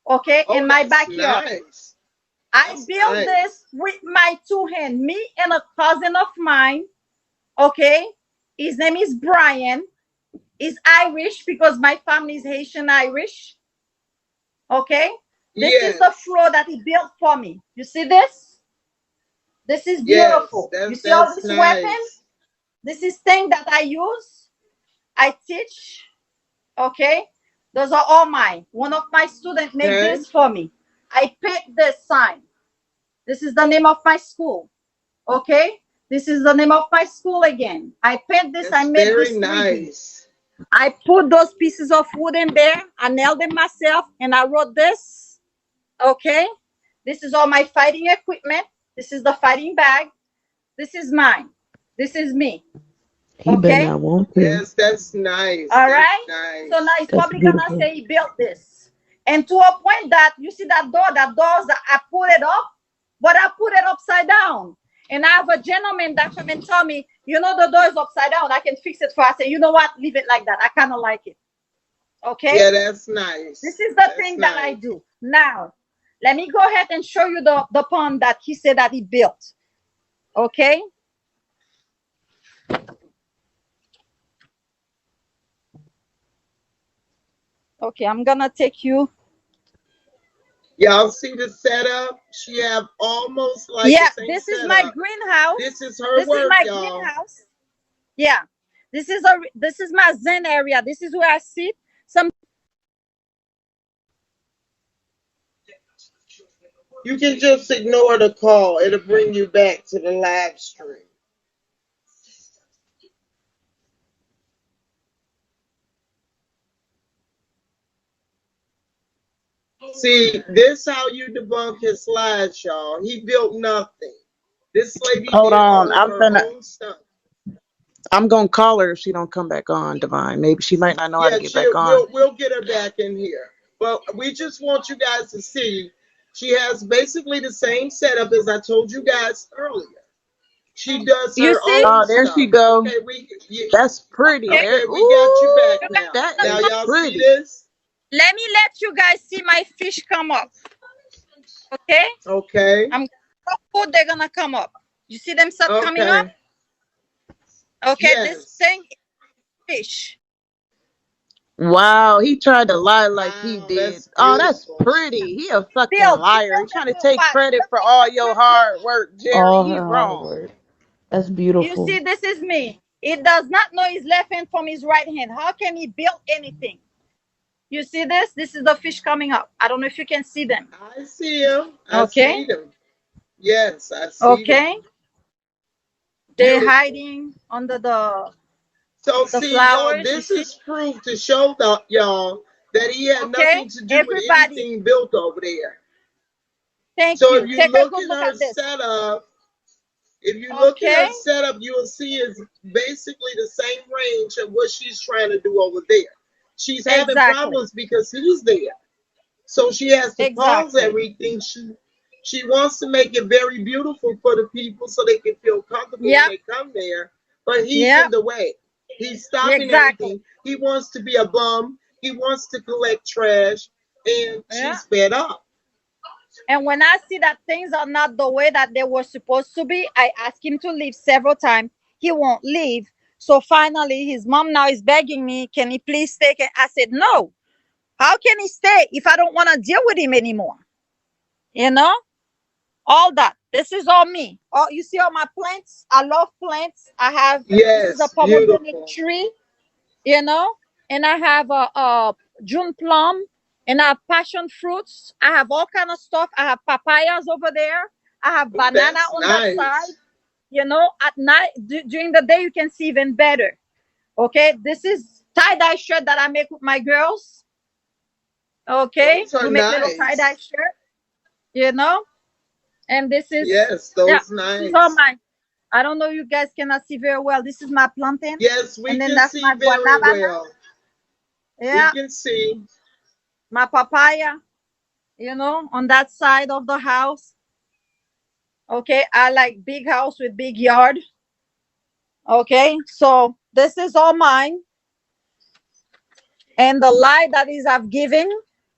Okay? Oh, In my that's backyard. nice. I That's built nice. this with my two hands. Me and a cousin of mine. Okay? His name is Brian. He's Irish because my family is Haitian Irish. Okay? This is the Yes. floor that he built for me. You see this? This is Yes, beautiful. You see all that's this weapon? nice. This is thing that I use. I teach. Okay? Those are all mine. One of my students made Okay. this for me. I picked this sign. This is the name of my school. Okay? This is the name of my school again. I paint this. I That's made very this 3D. nice. I put those pieces of wood in there. I nailed them myself and I wrote this. Okay? This is all my fighting equipment. This is the fighting bag. This is mine. This is me. He better Okay? not want to. Yes, that's nice. All That's right. So now nice. he's That's probably gonna beautiful. say he built this. And to a point that you see that door, that I put it up, but I put it upside down. And I have a gentleman that come and tell me, you know, the door is upside down. I can fix it for. I say, you know what? Leave it like that. I kind of like it. Okay. Yeah, that's This nice. is the That's thing that I nice. do. Now, let me go ahead and show you the pond that he said that he built. Okay. Okay. I'm gonna take you. Y'all see the setup? She have almost like the Yeah, same this is my setup. This greenhouse. is her This is work, my y'all. greenhouse. Yeah. This is my zen area. This is where I sit. Some You can just ignore the call. It'll bring you back to the live stream. See, this how you debunk his lies, y'all. He built nothing. This lady Hold did on. all of her own stuff. I'm gonna call her if she don't come back on, Divine. Maybe she might not know how to Yeah, get back on. we'll get her back in here. But we just want you guys to see she has basically the same setup as I told you guys earlier. She does you her see? own Oh, there she stuff. go. Okay, That's pretty. Okay. There. okay, we got you Ooh, back You now. that Now is y'all see pretty. this? let me let you guys see my fish come up. Okay? Okay. I'm gonna put they're gonna come up. You see them start coming up? Okay. Okay, this Yes. thing fish. Wow, he tried to lie like he Wow, did. that's Oh, that's beautiful. pretty. He a fucking Build. He liar. He built trying them to for take what? credit The for thing all that your makes hard work, Jerry. All He her hard wrong. work. That's you see, beautiful. this is me. He does not know his left hand from his right hand. How can he build anything? You see this? This is the fish coming up. I don't know if you can see them. I see him. I Okay? see them. Yes, I see them. Okay? They're Beautiful. hiding under So the see, y'all, flowers. You this see? is proof to show y'all that he had Okay? nothing to do with Everybody, anything built over there. thank So if you. you Take a look good at look her at this. setup, if you look at Okay? her setup, you will see it's basically the same range of what she's trying to do over there. She's having Exactly. problems because he's there. So she has to pause Exactly. everything. She wants to make it very beautiful for the people so they can feel comfortable when Yep. they come there. But he's in Yep. the way. He's stopping Exactly. everything. He wants to be a bum. He wants to collect trash, and Yeah. she's fed up. And when I see that things are not the way that they were supposed to be, I ask him to leave several times. He won't leave. So finally, his mom now is begging me, can he please stay? I said, no. How can he stay if I don't want to deal with him anymore? You know, all that. This is all me. Oh, you see all my plants? I love plants. I have, this is a Yes, pomegranate beautiful. tree, you know, and I have a June plum, and I have passion fruits. I have all kind of stuff. I have papayas over there. I have Ooh, banana that's on that side. nice. At night, during the day, you can see even better. Okay, this is tie-dye shirt that I make with my girls. Okay, Those are we make little tie-dye nice. shirt, you know, and this is, Yes, yeah, those this is all nice. mine. I don't know, you guys cannot see very well. This is my plantain, Yes, we and then can that's see my very guanabana. well. We Yeah, can see. my papaya, on that side of the house. Okay, I like big house with big yard. Okay, so this is all mine, and the lie that is I've given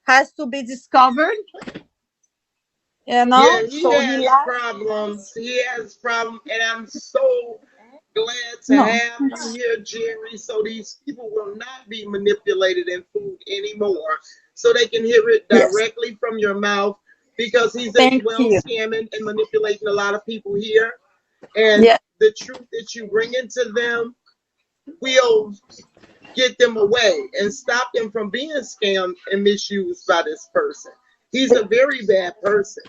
has to be discovered. Yeah, he So he has lied. problems. He has problems, and I'm so glad to No, have you here, Jerry, so these people will not be manipulated in food anymore, so they can hear it yes, directly from your mouth, because he's as thank well you. scamming and manipulating a lot of people here. And Yeah, the truth that you bring into them will get them away and stop them from being scammed and misused by this person. He's a very bad person.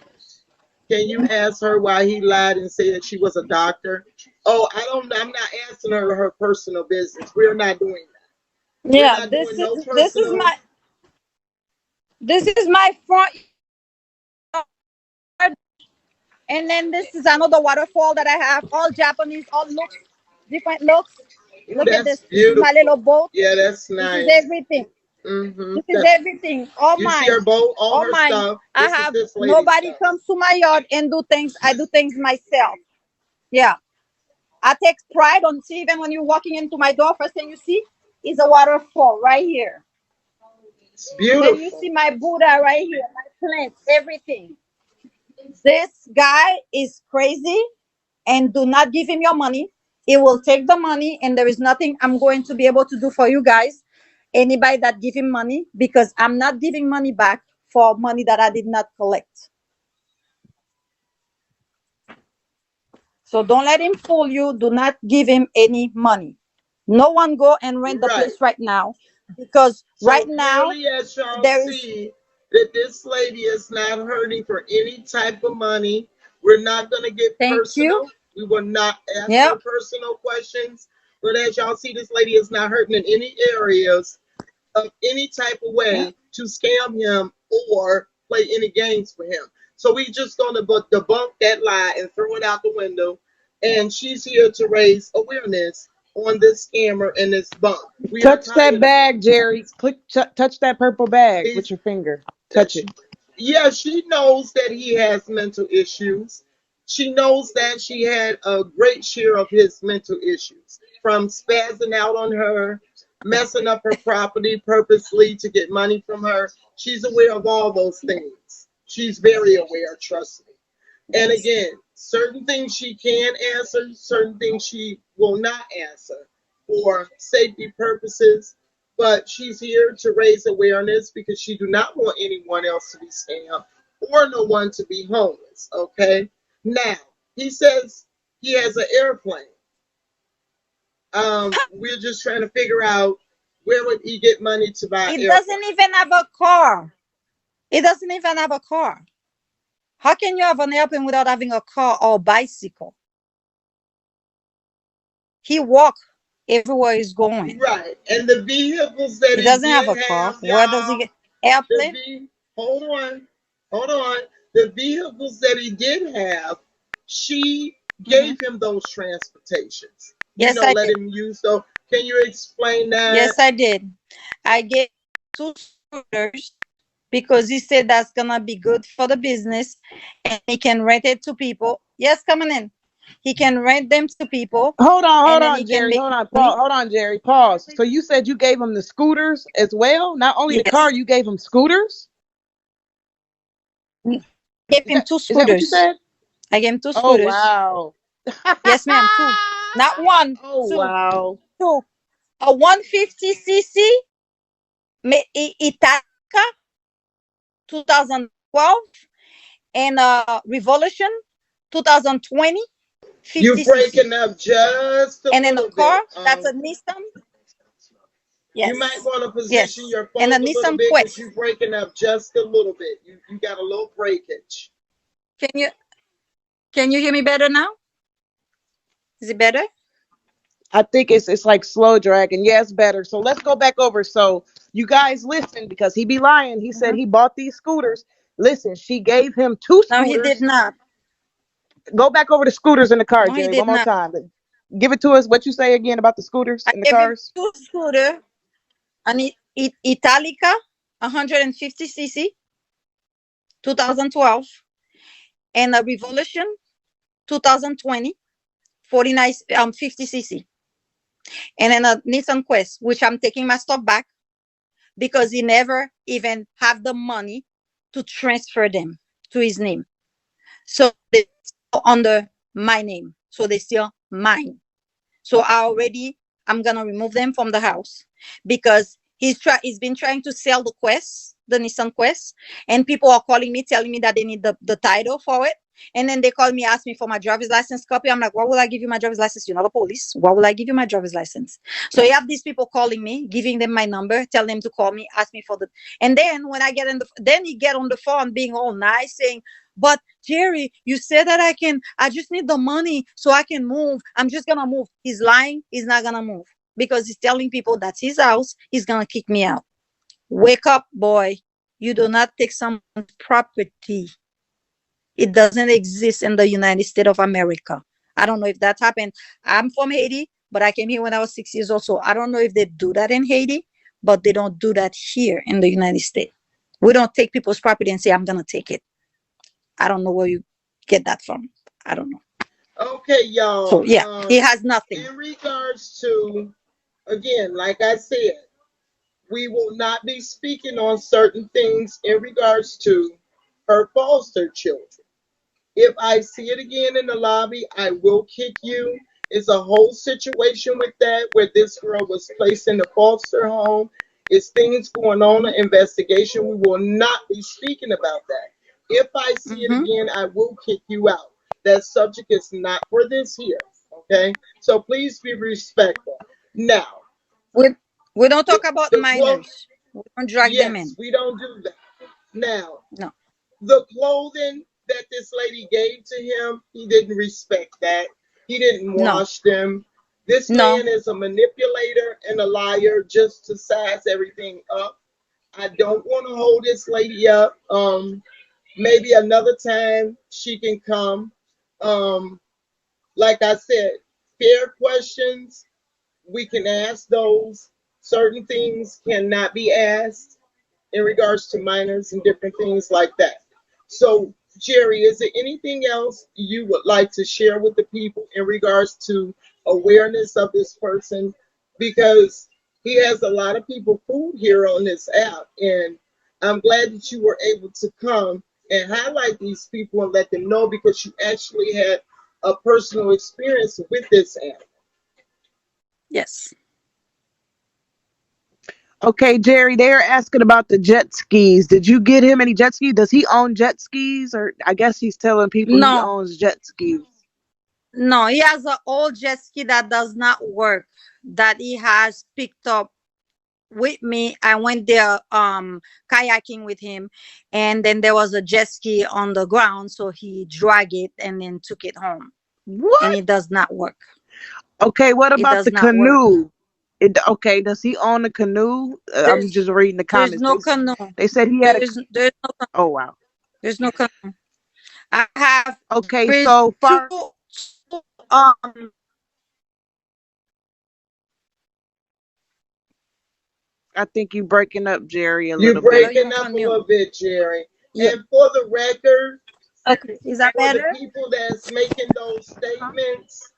Can you ask her why he lied and say that she was a doctor? Oh, I don't. I'm not asking her her personal business. We're not doing that. We're yeah. not This doing is no this is personal. my front yard, and then this is another waterfall that I have. All Japanese, all looks different looks. Ooh, Look at that's this. This is my little beautiful. boat. Yeah, that's This is nice. everything. This is That everything. All you see her mine. boat, all All her mine. stuff. I This is have this lady's nobody stuff. comes to my yard and do things. I do things myself. Yeah. I take pride on, see, even when you're walking into my door, first thing you see is a waterfall right here. It's Then you beautiful. see my Buddha right here, my plants, everything. This guy is crazy, and do not give him your money. He will take the money, and there is nothing I'm going to be able to do for you guys. Anybody that give him money, because I'm not giving money back for money that I did not collect. So don't let him fool you. Do not give him any money. No one go and rent the Right. place right now, because So right now clearly, as y'all there is. see, that this lady is not hurting for any type of money. We're not going to get Thank you. personal. We will not ask Yeah. her personal questions. But as y'all see, this lady is not hurting in any areas of any type of Yeah. way to scam him or play any games for him. So we just going to debunk that lie and throw it out the window. And she's here to raise awareness on this scammer and this bunk. We are Touch that tired of it. bag, Jerry. Touch that purple bag with He's your finger. Touch it. Yeah, she knows that he has mental issues. She knows that she had a great share of his mental issues, from spazzing out on her, messing up her property purposely to get money from her. She's aware of all those things. She's very aware, trust me. And Yes. again, certain things she can answer, certain things she will not answer for safety purposes. But she's here to raise awareness because she do not want anyone else to be scammed or no one to be homeless. Okay. Now he says he has an airplane. We're just trying to figure out where would he get money to buy an He doesn't airplane. even have a car. He doesn't even have a car. How can you have an airplane without having a car or bicycle? He walk everywhere he's going. Right. And the vehicles that He he doesn't have did a car. have, Where does he y'all, get the airplane? V hold on, hold on. The vehicles that he did have, she Hmm. gave him those transportations. Yes, I Let did. him use those. Can you explain that? Yes, I did. I gave two scooters. because he said that's gonna be good for the business, and he can rent it to people. Yes, coming in. He can rent them to people, and Hold then on, he can Jerry. make Hold on, money. Paul. Hold on, Jerry. Pause. So you said you gave him the scooters as well? Not only the car, Yes, you gave him scooters? I gave Is him that two is that what you scooters. said? I gave him two Oh scooters. wow. Yes, ma'am. Two, not one, Oh two, wow. two. A 150cc Italica 2012, and a Revolution 2020 You 50cc. breaking up just a And then a little car bit. that's a Nissan. You might Yes, want to position yes, your and a phone a little Nissan bit because Quest. you're breaking up just a little bit. You got a little breakage. Can you can you hear me better now? Is it better? I think it's like slow dragging. Yeah, it's better. So let's go back over. So you guys listen because he be lying. He said Mhm. he bought these scooters. Listen, she gave him two No, he did scooters. not. Go back over the scooters in the car, No, he Jerry, did one more not. time. Give it to us. What you say again about the scooters I in the gave him cars? two scooter, an Italica 150cc 2012, and a Revolution 2020 49 50cc, and then a Nissan Quest, which I'm taking my stuff back because he never even have the money to transfer them to his name. So they still under my name. So they still mine. So I'm gonna remove them from the house because he's been trying to sell the Nissan Quest, and people are calling me telling me that they need the title for it. And then they call me, ask me for my driver's license copy. I'm like, why will I give you my driver's license? You're not the police. Why will I give you my driver's license? So you have these people calling me, giving them my number, tell them to call me, ask me for the. And then when I get then he get on the phone being all nice, saying, but Jerry, you said that I just need the money so I can move. I'm just gonna move. He's lying. He's not gonna move because he's telling people that's his house. He's gonna kick me out. Wake up, boy. You do not take someone's property. It doesn't exist in the United States of America. I don't know if that happened. I'm from Haiti, but I came here when I was 6 years old. So I don't know if they do that in Haiti, but they don't do that here in the United States. We don't take people's property and say, I'm gonna take it. I don't know where you get that from. I don't know. Okay, So y'all. yeah, he has nothing. In regards to, again, like I said, we will not be speaking on certain things in regards to her foster children. If I see it again in the lobby, I will kick you. It's a whole situation with that where this girl was placed in a foster home. It's things going on, an investigation. We will not be speaking about that. If I see it Mm-hmm. again, I will kick you out. That subject is not for this here. Okay? So please be respectful. Now, We we don't the, talk about the clo- minors. We don't drag them yes, in. we don't do that. Now, No, the clothing that this lady gave to him, he didn't respect that. He didn't no, wash them. This no. man is a manipulator and a liar just to size everything up. I don't want to hold this lady up. Maybe another time she can come. Um, like I said, fair questions, we can ask those. Certain things cannot be asked in regards to minors and different things like that. So, Jerry, is there anything else you would like to share with the people in regards to awareness of this person? Because he has a lot of people food here on this app, and I'm glad that you were able to come and highlight these people and let them know because you actually had a personal experience with this app. Yes. Okay, Jerry, they're asking about the jet skis. Did you get him any jet skis? Does he own jet skis? Or I guess he's telling people he No, owns jet skis. no. He has an old jet ski that does not work. That he has picked up with me. I went there kayaking with him, and then there was a jet ski on the ground, so he dragged it and then took it home. And What? it does not work. Okay, what It about does the not work. canoe? Okay, does he own a canoe? I'm There's just reading the there's comments. no canoe. They said he had a. There's no Oh wow. there's no canoe. I have Okay, there's so two far. um I think you breaking up, Jerry, a You little bit. No, breaking you're up on a mute. little bit, Jerry. Yeah. And for the record, Okay. Is that for the better? people that's making those Huh? statements,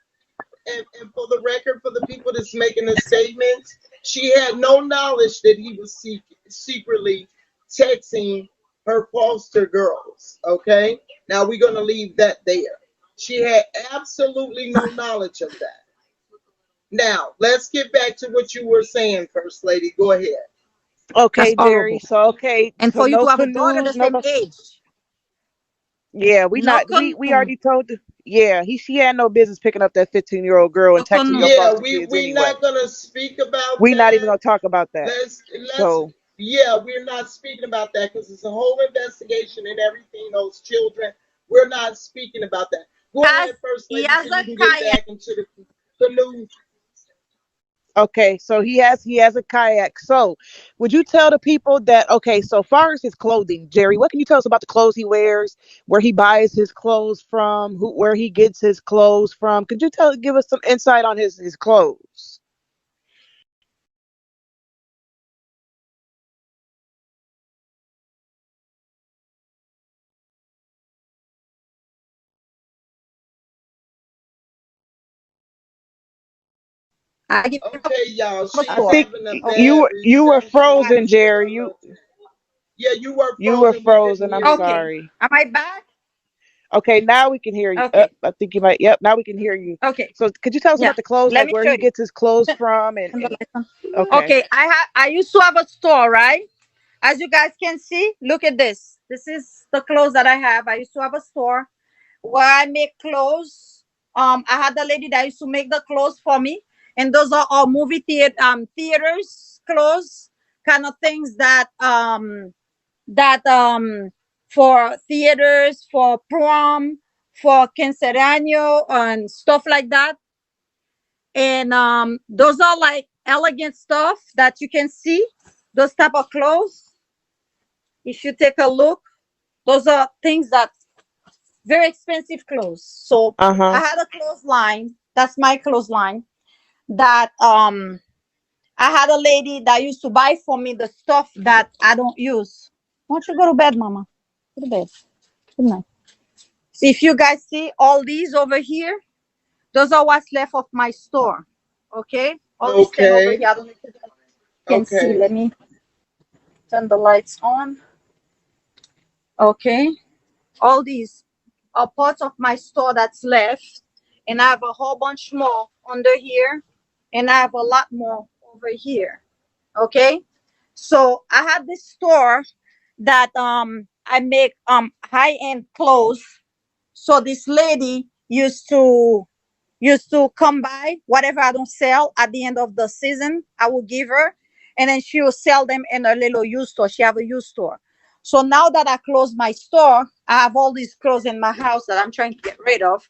and for the record, for the people that's making the statements, she had no knowledge that he was secretly texting her foster girls. Okay, now we're gonna leave that there. She had absolutely no knowledge of that. Now let's get back to what you were saying, First Lady. Go ahead. Okay, That's Jerry. horrible. So okay, And so for you no to have a daughter canoes, the no same no. age, Yeah, no we canoe, already told. Yeah, she had no business picking up that 15-year-old girl no and texting canoe. your Yeah, foster we kids we anyway. not gonna speak about We not even that. gonna talk about that. Let's So yeah, we're not speaking about that because it's a whole investigation and everything. Those children, we're not speaking about that. Go Has ahead, First he Lady, has so you a can get kayak? back into the news. okay, so he has a kayak. So would you tell the people that okay, so far as his clothing, Jerry, what can you tell us about the clothes he wears, where he buys his clothes from, where he gets his clothes from? Could you give us some insight on his clothes? I give him Okay, y'all, a she's I store. think having a Okay. bad you were reception. Why? frozen, Let's get Jerry. her a little. Yeah, you were You were frozen. We couldn't frozen. I'm hear you. Okay. sorry. Am I back? Okay, now we can hear you. Okay. I think you might. Yep, now we can hear you. Okay. So could you tell us Yeah. about the clothes, Let like me where show he you. gets his clothes from, Turn the and lights on. okay. Okay. I used to have a store, right? As you guys can see, look at this. This is the clothes that I have. I used to have a store where I make clothes. I had a lady that used to make the clothes for me, and those are all movie theaters clothes, kind of things that for theaters, for prom, for quinceañero and stuff like that. And those are like elegant stuff that you can see. Those type of clothes. If you take a look, those are things that very expensive clothes. So Uh I huh. had a clothes line. That's my clothes line. That I had a lady that used to buy for me the stuff that I don't use. Why don't you go to bed, Mama? Go to bed. Good night. So if you guys see all these over here, those are what's left of my store. Okay? All these things over Okay, here. I don't know if you guys can see. okay. Let me turn the lights on. Okay. All these are parts of my store that's left. And I have a whole bunch more under here. And I have a lot more over here. Okay. So I had this store that I make high-end clothes. So this lady used to come by whatever I don't sell at the end of the season. I will give her, and then she will sell them in a little used store. She have a used store. So now that I closed my store, I have all these clothes in my house that I'm trying to get rid of.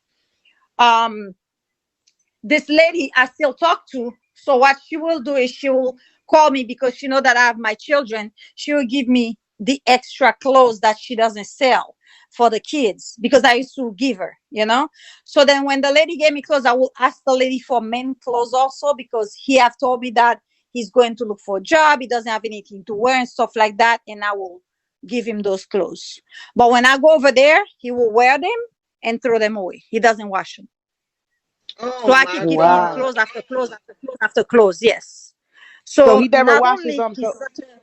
Um, this lady I still talk to. So what she will do is she will call me because she know that I have my children. She will give me the extra clothes that she doesn't sell for the kids because I used to give her. So then when the lady gave me clothes, I will ask the lady for men clothes also because he have told me that he's going to look for a job. He doesn't have anything to wear and stuff like that, and I will give him those clothes. But when I go over there, he will wear them and throw them away. He doesn't wash them. So Oh I my keep giving him God. Wow. clothes after clothes after clothes after clothes. Yes. So So he never not washes only them. he's So such a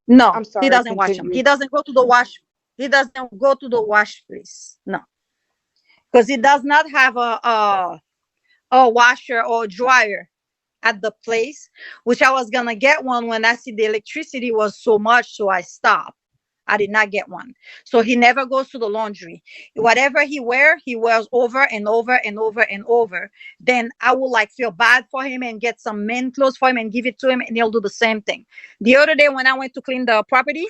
no, I'm he sorry. doesn't wash them. Continue. He doesn't go to the wash. He doesn't go to the wash place. No, because he does not have a washer or dryer at the place, which I was gonna get one when I see the electricity was so much, so I stopped. I did not get one. So he never goes to the laundry. Whatever he wears over and over and over and over. Then I will like feel bad for him and get some men clothes for him and give it to him, and he'll do the same thing. The other day when I went to clean the property,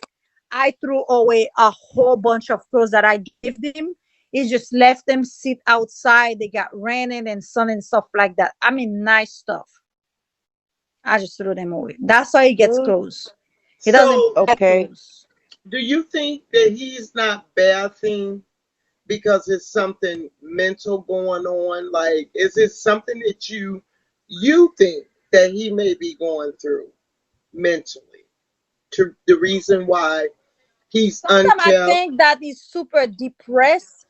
I threw away a whole bunch of clothes that I gave him. He just left them sit outside. They got raining and sun and stuff like that. I mean, nice stuff. I just threw them away. That's how he gets Mm, clothes. He doesn't So, get okay. clothes. do you think that he's not bathing because it's something mental going on? Like, is it something that you think that he may be going through? mentally? To the reason why he's Sometimes I unkept. think that he's super depressed.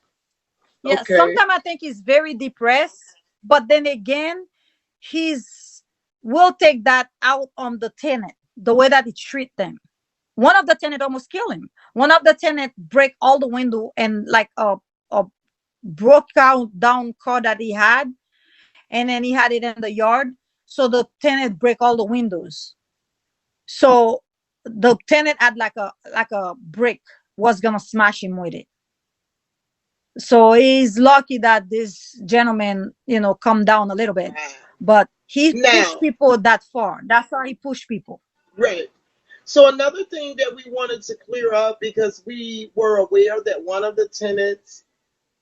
Yeah, Okay. sometimes I think he's very depressed, but then again, he's will take that out on the tenant, the way that he treat them. One of the tenant almost killed him. One of the tenant break all the window and like a broke out down car that he had, and then he had it in the yard. So the tenant break all the windows. So the tenant had like a brick was gonna smash him with it. So he's lucky that this gentleman, come down a little bit. Wow. But he pushed Now, people that far. That's how he pushed people. right. So another thing that we wanted to clear up because we were aware that one of the tenants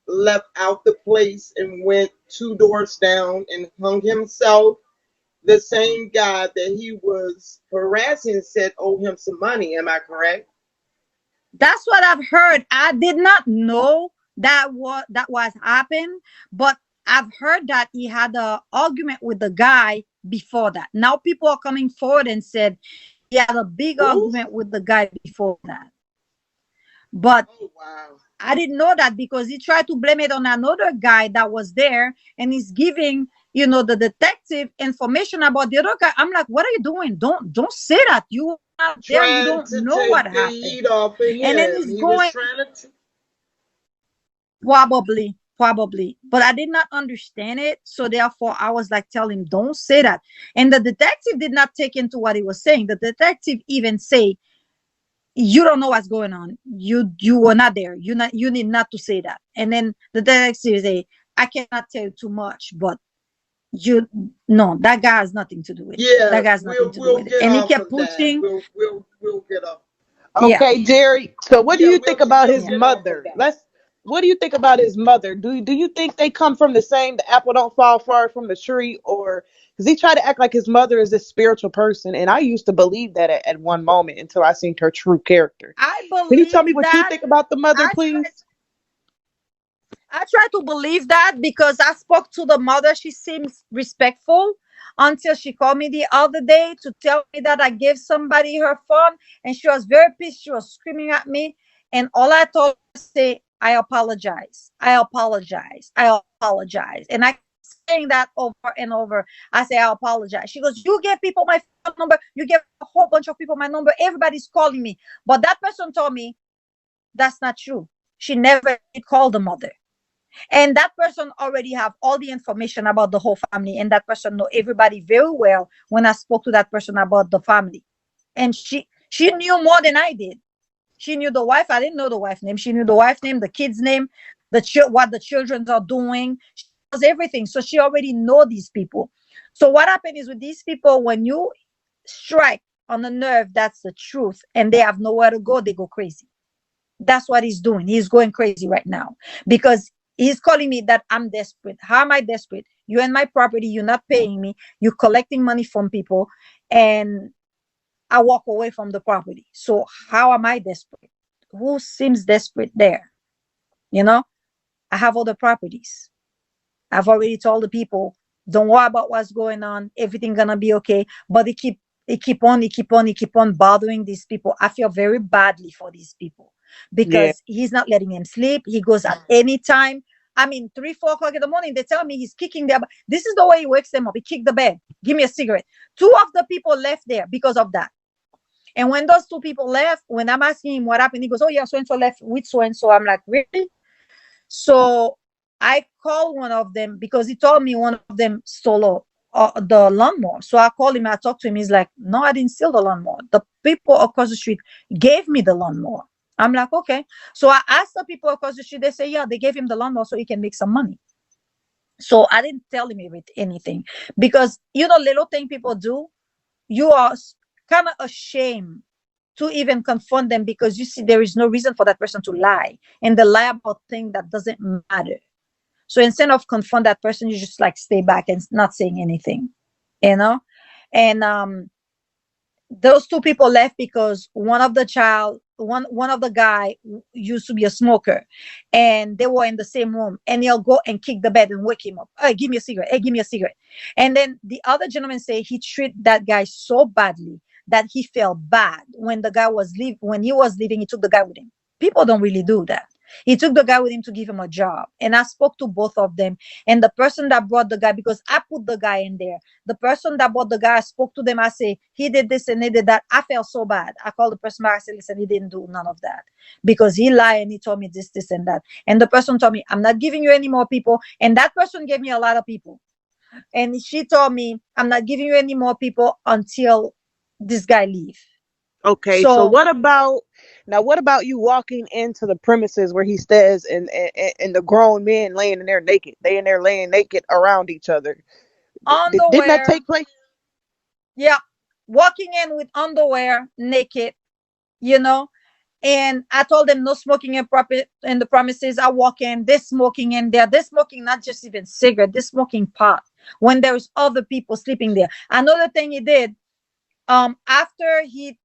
left out the place and went two doors down and hung himself. The same guy that he was harassing said owed him some money. Am I correct? That's what I've heard. I did not know that was happened, but I've heard that he had a argument with the guy before that. Now people are coming forward and said he had a big Who? argument with the guy before that. But Oh wow. I didn't know that because he tried to blame it on another guy that was there, and he's giving, the detective information about the other guy. I'm like, what are you doing? Don't say that. You were not there. You Trying don't to know what take the happened. heat off of And then him. he's He was going, trying to. probably. But I did not understand it. So therefore I was like, tell him, don't say that. And the detective did not take into what he was saying. The detective even say, you don't know what's going on. You were not there. You need not to say that. And then the detective say, I cannot tell you too much, but you no, that guy has nothing to do with it. Yeah, That guy has nothing we'll to do we'll with it. get And he off kept of that. pushing. We'll get off. Yeah, Okay, Jerry. So what do Yeah, you think about we'll his yeah. get off of mother? that. Let's What do you think about his mother? Do you think they come from the same, the apple don't fall far from the tree, or because he tried to act like his mother is this spiritual person, and I used to believe that at one moment until I seen her true character. I Can you tell believe me what you that. think about the mother, I tried please? I try to believe that because I spoke to the mother. She seems respectful until she called me the other day to tell me that I gave somebody her phone, and she was very pissed. She was screaming at me. And all I told her say, I apologize. I apologize. I apologize. And I keep saying that over and over. I say, I apologize. She goes, you give people my phone number. You give a whole bunch of people my number. Everybody's calling me. But that person told me that's not true. She never did call the mother, and that person already have all the information about the whole family, and that person know everybody very well. When I spoke to that person about the family, and she knew more than I did. She knew the wife. I didn't know the wife name. She knew the wife name, the kids name, what the children are doing. She knows everything, so she already know these people. So what happened is with these people, when you strike on the nerve, that's the truth, and they have nowhere to go, they go crazy. That's what he's doing. He's going crazy right now because he's calling me that I'm desperate. How am I desperate? You're in my property. You're not paying me. You're collecting money from people, and I walk away from the property. So how am I desperate? Who seems desperate there? You know, I have other properties. I've already told the people, don't worry about what's going on. Everything gonna be okay. But he keep on bothering these people. I feel very badly for these people Yeah. because he's not letting them sleep. He goes at any time. I mean, 3, 4 o'clock in the morning, they tell me he's kicking their. This is the way he wakes them up. He kicked the bed. Give me a cigarette. Two of the people left there because of that. And when those two people left, when I'm asking him what happened, he goes, "Oh yeah, so and so left with so and so." I'm like, "Really?" So I called one of them because he told me one of them stole the lawnmower. So I called him, I talked to him. He's like, "No, I didn't steal the lawnmower. The people across the street gave me the lawnmower." I'm like, "Okay." So I asked the people across the street, they say, "Yeah, they gave him the lawnmower so he can make some money." So I didn't tell him anything because, little thing people do, you are kind of ashamed to even confront them because you see there is no reason for that person to lie, and they lie about things that doesn't matter. So instead of confront that person, you just like stay back and not saying anything, you know. And those two people left because one of the guy used to be a smoker, and they were in the same room, and he'll go and kick the bed and wake him up. Hey, give me a cigarette. Hey, give me a cigarette. And then the other gentleman say he treat that guy so badly that he felt bad when the guy was when he was leaving, he took the guy with him. People don't really do that. He took the guy with him to give him a job. And I spoke to both of them. And the person that brought the guy, because I put the guy in there, the person that brought the guy, I spoke to them. I say, he did this and he did that. I felt so bad. I called the person back. I said, listen, he didn't do none of that because he lied and he told me this, and that. And the person told me, I'm not giving you any more people. And that person gave me a lot of people. And she told me, I'm not giving you any more people until this guy leave. Okay, so So what about you walking into the premises where he stays and the grown men laying in there naked? They in there laying naked around each other. Didn't that underwear, take place? yeah, walking in with underwear, naked, you know. And I told them no smoking in the premises. I walk in, they're smoking in there. They're smoking not just even cigarette, they're smoking pot when there's other people sleeping there. Another thing he did, after he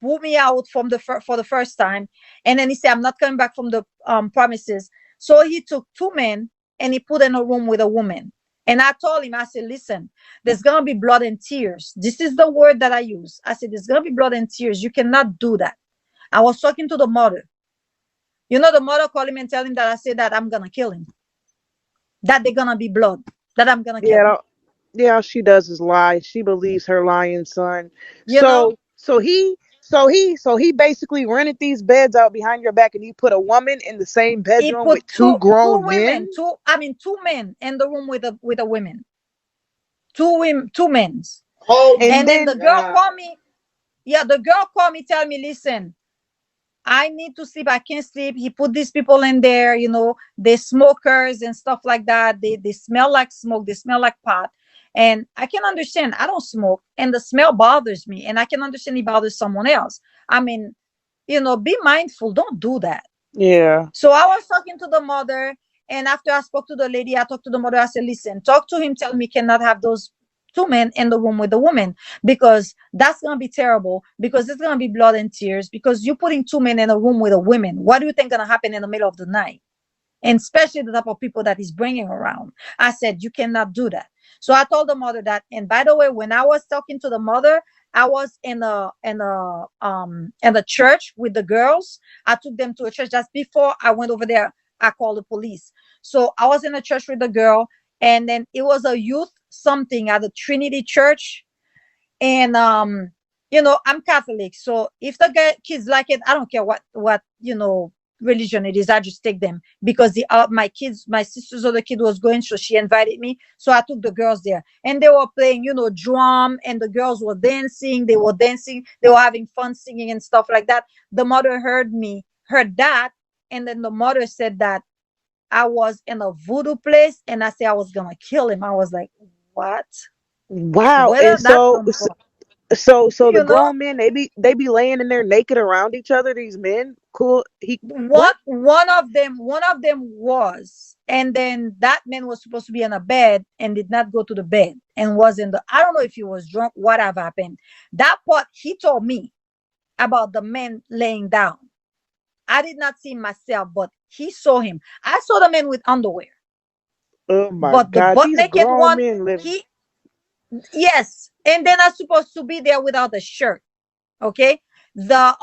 blew me out from for the first time, and then he said, I'm not coming back from the premises. So he took two men and he put in a room with a woman. And I told him, I said, listen, there's gonna be blood and tears. This is the word that I use. I said, there's gonna be blood and tears. You cannot do that. I was talking to the mother. You know, the mother called him and tell him that I said that I'm gonna kill him. That they're gonna be blood. That I'm gonna kill him. Yeah, yeah, all she does is lie. She believes her lying son. You know, So he basically rented these beds out behind your back, and he put a woman in the same he bedroom put with two two grown women, men. two men in the room with a women. Two women, two men. Oh And And my then the then girl God. called me. Yeah, the girl called me, tell me, listen, I need to sleep. I can't sleep. He put these people in there, you know, they smokers and stuff like that. They smell like smoke. They smell like pot. And I can understand. I don't smoke, and the smell bothers me. And I can understand it bothers someone else. I mean, you know, be mindful. Don't do that. yeah, So I was talking to the mother, and after I spoke to the lady, I talked to the mother. I said, listen, talk to him, tell me cannot have those two men in the room with the woman because that's gonna be terrible because it's gonna be blood and tears because you're putting two men in a room with a woman. What do you think gonna happen in the middle of the night? And especially the type of people that he's bringing around. I said, you cannot do that. So I told the mother that. And by the way, when I was talking to the mother, I was in a church with the girls. I took them to a church just before I went over there. I called the police. So I was in a church with the girl, and then it was a youth something at the Trinity Church. And you know, I'm Catholic, so if the kids like it, I don't care what you know religion it is. I just take them because my kids, my sister's other kid was going, so she invited me, so I took the girls there, and they were playing, you know, drum, and the girls were dancing. They were dancing, they were having fun singing and stuff like that. The mother heard that, and then the mother said that I was in a voodoo place, and I said I was gonna kill him. I was like, what? wow. Where And did that come from? so the You know, grown men, they be laying in there naked around each other. These men, cool. He one what? one of them was, and then that man was supposed to be in a bed and did not go to the bed and was in the, I don't know if he was drunk, what have happened. That part he told me about the man laying down. I did not see him myself, but he saw him. I saw the man with underwear, Oh my but the God, butt these naked grown one, men live. he, yes, and then I'm supposed to be there without a shirt. Okay, the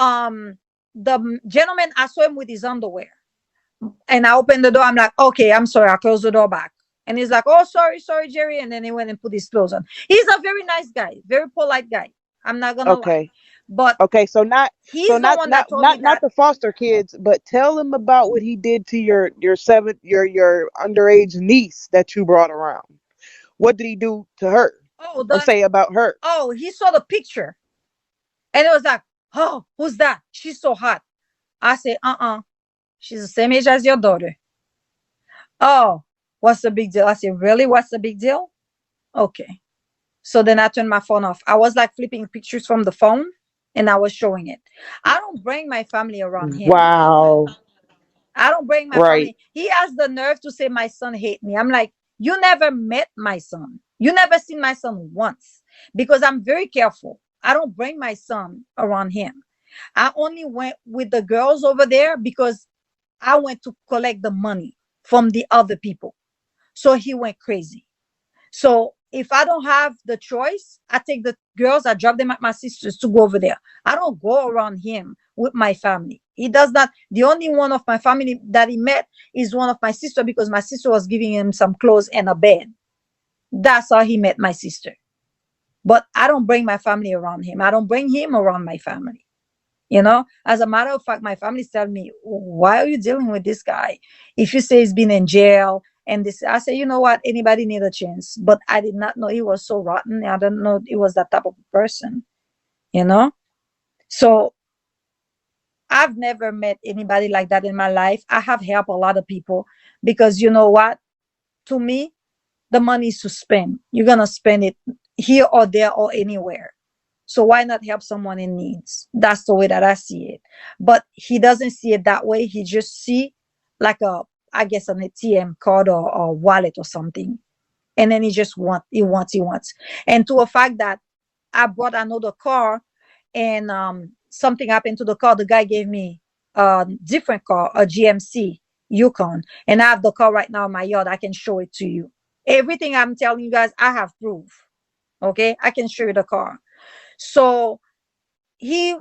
gentleman, I saw him with his underwear. And I opened the door. I'm like, okay, I'm sorry. I closed the door back. And he's like, oh, sorry, Jerry. And then he went and put his clothes on. He's a very nice guy, very polite guy. I'm not gonna lie. Okay. But Okay, so not so he's the not one not that told me not not that, the foster kids, but tell them about what he did to your seventh your underage niece that you brought around. What did he do to her, oh, or say about her? he saw the picture. And it was like, oh, who's that? She's so hot. I say, she's the same age as your daughter. Oh, what's the big deal? I said, really? What's the big deal? Okay. So then I turned my phone off. I was like flipping pictures from the phone and I was showing it. I don't bring my family around him. Wow. I don't bring my Right. family. He has the nerve to say my son hate me. I'm like, you never met my son. You never seen my son once because I'm very careful. I don't bring my son around him. I only went with the girls over there because I went to collect the money from the other people. So he went crazy. So if I don't have the choice, I take the girls. I drop them at my sister's to go over there. I don't go around him with my family. He does not. The only one of my family that he met is one of my sister, because my sister was giving him some clothes and a bed. That's how he met my sister. But I don't bring my family around him. I don't bring him around my family. As a matter of fact, my family tell me, why are you dealing with this guy? If you say he's been in jail and this, I say, you know what? Anybody need a chance. But I did not know he was so rotten. I don't know he was that type of person, you know? So I've never met anybody like that in my life. I have helped a lot of people because you know what? To me, the money is to spend. You're going to spend it here or there or anywhere. So why not help someone in needs? That's the way that I see it. But he doesn't see it that way. He just see like I guess an ATM card or wallet or something. And then he wants. And to a fact that I brought another car and something happened to the car. The guy gave me a different car, a GMC Yukon. And I have the car right now in my yard. I can show it to you. Everything I'm telling you guys, I have proof. Okay? I can show you the car. So he's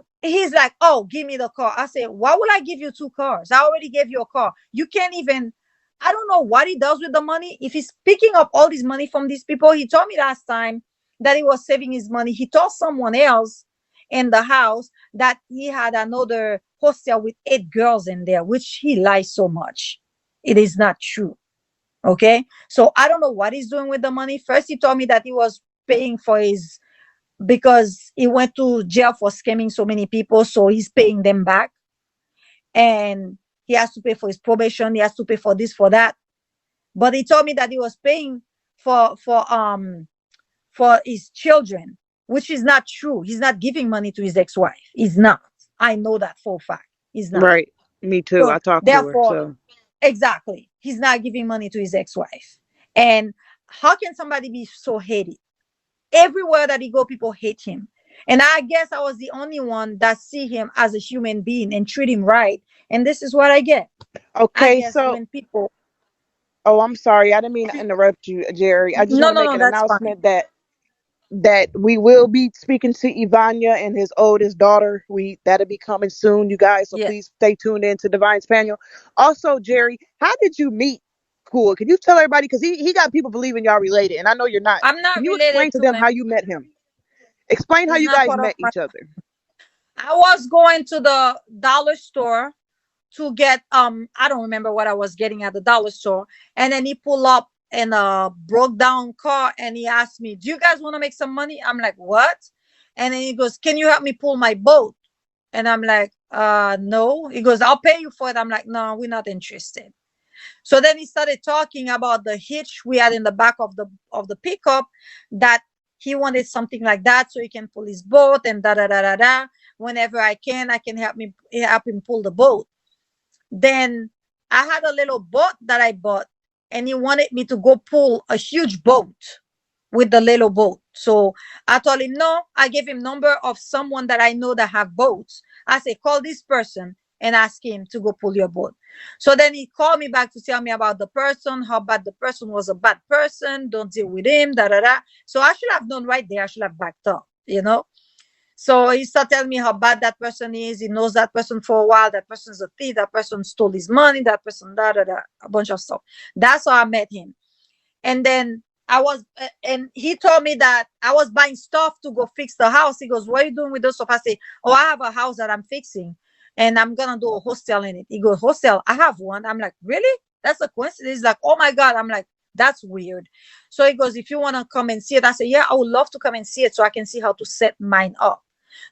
like, oh, give me the car. I said, why would I give you two cars? I already gave you a car. You can't even, I don't know what he does with the money. If he's picking up all this money from these people, he told me last time that he was saving his money. He told someone else in the house that he had another hostel with 8 girls in there, which he lies so much. It is not true. Okay. So I don't know what he's doing with the money. First, he told me that he was paying for his, because he went to jail for scamming so many people, so he's paying them back. And he has to pay for his probation, he has to pay for this, for that. But he told me that he was paying for his children, which is not true. He's not giving money to his ex-wife. He's not. I know that for a fact. He's not. Right. Me too. So I talked to her. therefore, So exactly, he's not giving money to his ex-wife. And how can somebody be so hated? Everywhere that he go, people hate him. And I guess I was the only one that see him as a human being and treat him right. And this is what I get. I okay, guess so when people, oh, I'm sorry. I didn't mean to interrupt you, Jerry. I just no, want to no, make no, an that's fine. announcement that we will be speaking to Ivania and his oldest daughter. That'll be coming soon, you guys. So Yeah. please stay tuned in to Divine's panel. Also, Jerry, how did you meet Cool? Can you tell everybody, because he got people believing y'all related, and I know you're not. I'm Can not you explain related to to them him. how you met him? Explain how He's you not guys part of met my. each other. I was going to the dollar store to get I don't remember what I was getting at the dollar store. And then he pulled up in a broke down car and he asked me, do you guys want to make some money? I'm like, what? And then he goes, can you help me pull my boat? And I'm like, no. He goes, I'll pay you for it. I'm like, no, we're not interested. So then he started talking about the hitch we had in the back of the pickup, that he wanted something like that so he can pull his boat and da da da da da. Whenever I can help him pull the boat. Then I had a little boat that I bought, and he wanted me to go pull a huge boat with the little boat. So I told him no. I gave him number of someone that I know that have boats. I say, call this person and ask him to go pull your boat. So then he called me back to tell me about the person, how bad the person was, a bad person, don't deal with him, da da da. So I should have known right there. I should have backed up. So he started telling me how bad that person is. He knows that person for a while. That person's a thief. That person stole his money. That person, da da da, a bunch of stuff. That's how I met him. And then and he told me that I was buying stuff to go fix the house. He goes, what are you doing with those stuff? I say, oh, I have a house that I'm fixing and I'm going to do a hostel in it. He goes, hostel? I have one. I'm like, really? That's a coincidence. He's like, oh my God. I'm like, that's weird. So he goes, if you want to come and see it, I said, yeah, I would love to come and see it so I can see how to set mine up.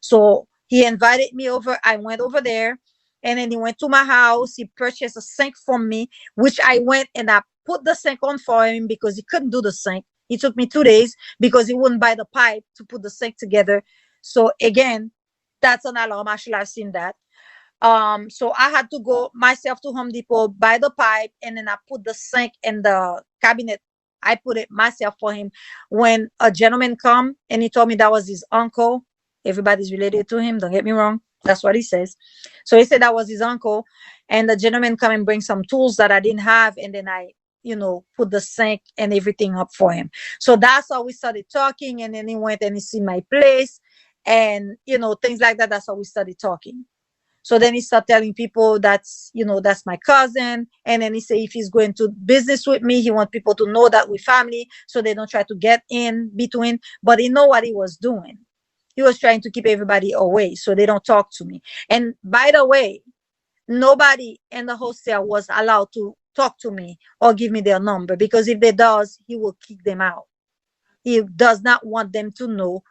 So he invited me over. I went over there and then he went to my house. He purchased a sink from me, which I went and I put the sink on for him because he couldn't do the sink. It took me 2 days because he wouldn't buy the pipe to put the sink together. So again, that's an alarm. I should have seen that. So I had to go myself to Home Depot, buy the pipe, and then I put the sink in the cabinet. I put it myself for him. When a gentleman come and he told me that was his uncle, everybody's related to him, don't get me wrong. That's what he says. So he said that was his uncle. And the gentleman come and bring some tools that I didn't have. And then I put the sink and everything up for him. So that's how we started talking. And then he went and he see my place and, things like that. That's how we started talking. So then he started telling people that's my cousin. And then he said if he's going to business with me, he wants people to know that we're family so they don't try to get in between. But he know what he was doing. He was trying to keep everybody away so they don't talk to me. And by the way, nobody in the hostel was allowed to talk to me or give me their number, because if they does, he will kick them out. He does not want them to know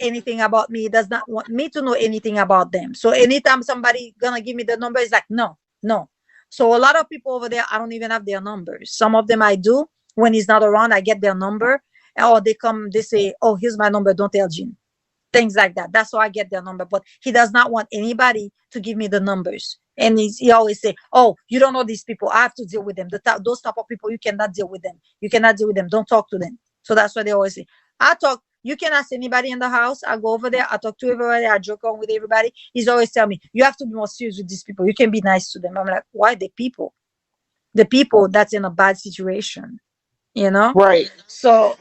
anything about me. He does not want me to know anything about them. So anytime somebody gonna give me the number, it's like no, no. So a lot of people over there, I don't even have their numbers. Some of them I do. When he's not around, I get their number, or they come, they say, oh, here's my number, don't tell Jean. Things like that. That's how I get their number. But he does not want anybody to give me the numbers. And he always say, oh, you don't know these people, I have to deal with them. Those type of people, you cannot deal with them. You cannot deal with them, don't talk to them. So that's what they always say. I talk, you can ask anybody in the house. I go over there, I talk to everybody, I joke on with everybody. He's always tell me, you have to be more serious with these people, you can be nice to them. I'm like, why? The people that's in a bad situation, you know Right. so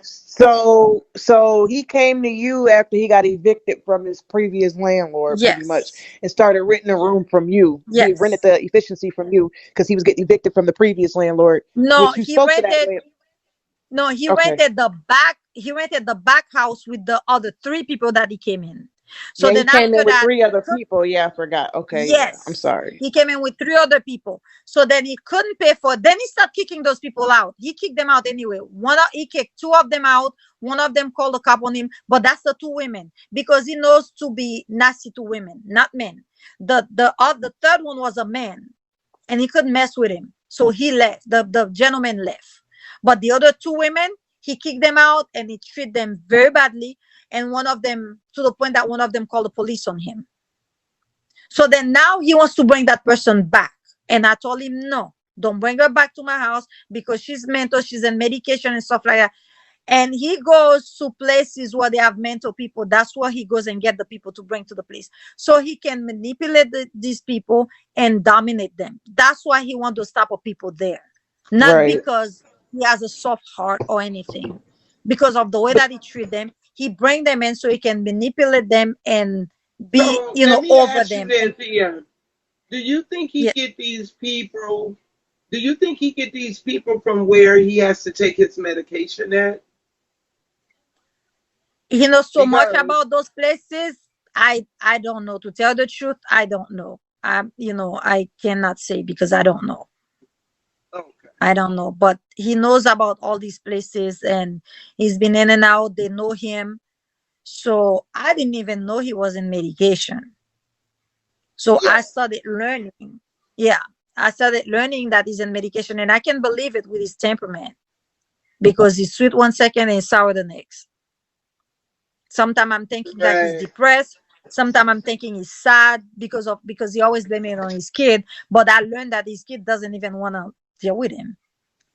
So he came to you after he got evicted from his previous landlord, pretty much, yes, and started renting a room from you. He rented yes. the efficiency from you because he was getting evicted from the previous landlord, No, which you spoke to that land. he Okay. rented the back house with the other three people that he came in. So Yeah, he then came after in with that, three other people. Yeah, I forgot. Okay, yeah, I'm yes, sorry. he came in with three other people. So then he couldn't pay for it. Then he started kicking those people out. He kicked them out anyway. He kicked two of them out. One of them called the cop on him, but that's the two women, because he knows to be nasty to women, not men. The third one was a man, and he couldn't mess with him. So he left. The gentleman left. But the other two women, he kicked them out and he treated them very badly. And one of them, to the point that one of them called the police on him. So then now he wants to bring that person back. And I told him, no, don't bring her back to my house because she's mental, she's in medication and stuff like that. And he goes to places where they have mental people. That's where he goes and get the people to bring to the place, so he can manipulate these people and dominate them. That's why he wants those type of people there, not Right. because he has a soft heart or anything. Because of the way But that he treat them, he bring them in so he can manipulate them and be, So let me over ask you them. this And here. Do you think he yeah, get these people? Do you think he get these people from where he has to take his medication at? he knows so much Because about those places. I don't know, to tell the truth. I don't know. I cannot say because I don't know. okay, I don't know, but he knows about all these places and he's been in and out. They know him. So I didn't even know he was in medication. So I yeah, started learning. Yeah, I started learning that he's in medication, and I can believe it with his temperament, because he's sweet one second and he's sour the next. Sometimes I'm thinking that he's right. depressed. Sometimes I'm thinking he's sad because he always blaming it on his kid. But I learned that his kid doesn't even want to deal with him.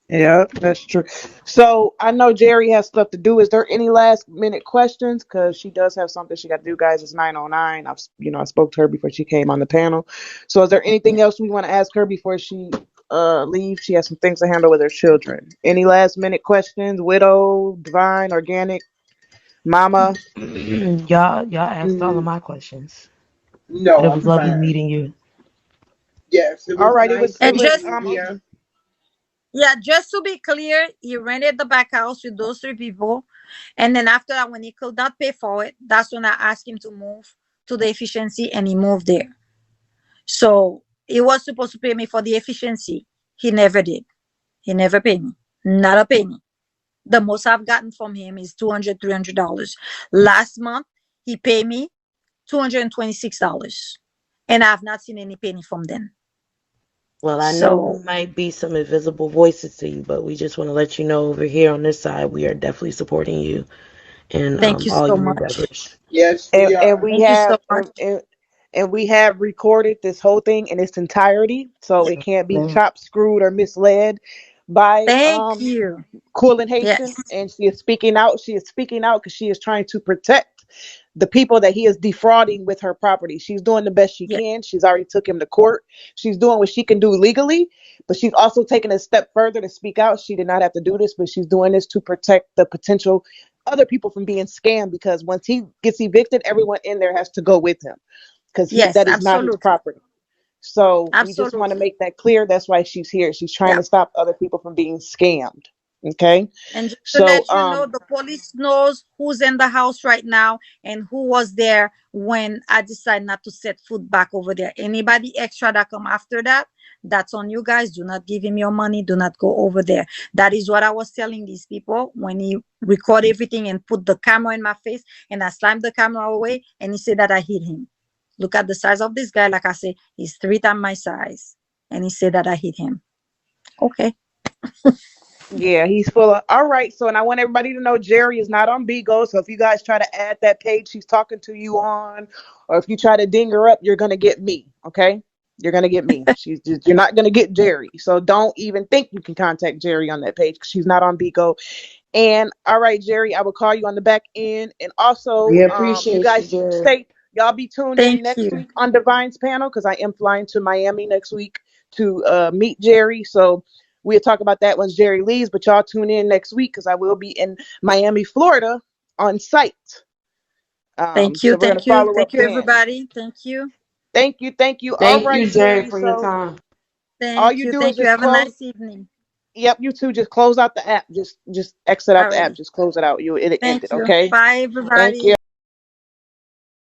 yeah, that's true. So I know Jerry has stuff to do. Is there any last minute questions? Because she does have something she got to do, guys. It's 9:09. I spoke to her before she came on the panel. So is there anything else we want to ask her before she leaves? She has some things to handle with her children. Any last minute questions? Widow, Divine, Organic, Mama. Y'all asked all of Mm, my questions, but no, it I'm was lovely fine. meeting you. Yes, it All was right. It was. nice It And was. meeting just you here. Yeah, just to be clear, he rented the back house with those three people. And then after that, when he could not pay for it, that's when I asked him to move to the efficiency, and he moved there. So he was supposed to pay me for the efficiency. He never did. He never paid me. Not a penny. The most I've gotten from him is $200, $300. Last month, he paid me $226. And I've not seen any penny from them. Well, I know we So might be some invisible voices to you, but we just want to let you know over here on this side, we are definitely supporting you in thank you all so your much. endeavors. Yes, and, we and are. we Thank you have so much. and we have recorded this whole thing in its entirety, so it can't be Man. chopped, screwed, or misled by Thank you. Cool and Haitian. Yes. And she is speaking out. She is speaking out because she is trying to protect the people that he is defrauding with her property. She's doing the best she Yeah. can. She's already took him to court. She's doing what she can do legally, but she's also taken a step further to speak out. She did not have to do this, but she's doing this to protect the potential other people from being scammed, because once he gets evicted, everyone in there has to go with him, because Yes, that is not his absolutely. property. So we just want to Absolutely. make that clear. That's why she's here. She's trying Yeah. to stop other people from being scammed. Okay. And just to So let you know, the police knows who's in the house right now and who was there when I decided not to set foot back over there. Anybody extra that come after that, that's on you guys. Do not give him your money. Do not go over there. That is what I was telling these people when he record everything and put the camera in my face, and I slammed the camera away, and he said that I hit him. Look at the size of this guy. Like I say, he's 3 times my size. And he said that I hit him. Okay. yeah, he's full of. All right. So, and I want everybody to know Jerry is not on Bigo. So if you guys try to add that page she's talking to you on, or if you try to ding her up, you're gonna get me. Okay. You're gonna get me. You're not gonna get Jerry. So don't even think you can contact Jerry on that page, because she's not on Bigo. And all right, Jerry, I will call you on the back end. And also, We you appreciate you, guys Jerry. stay. Y'all be tuned in Thank next you. week on Divine's panel, because I am flying to Miami next week to meet Jerry. So we'll talk about that once Jerry leaves. But y'all tune in next week, because I will be in Miami, Florida, on site. Thank you. So we're gonna Thank you. follow up Thank you, then. everybody. Thank you. Thank you, thank you. All Thank right, you, Jerry, Jerry. for your So time. all Thank you you. do is Thank you. just Have a close. nice evening. Yep, you two just close out the app. Just exit out the app. Alrighty. Just close it out. It ended. Thank you. Okay. Bye, Thank you. everybody.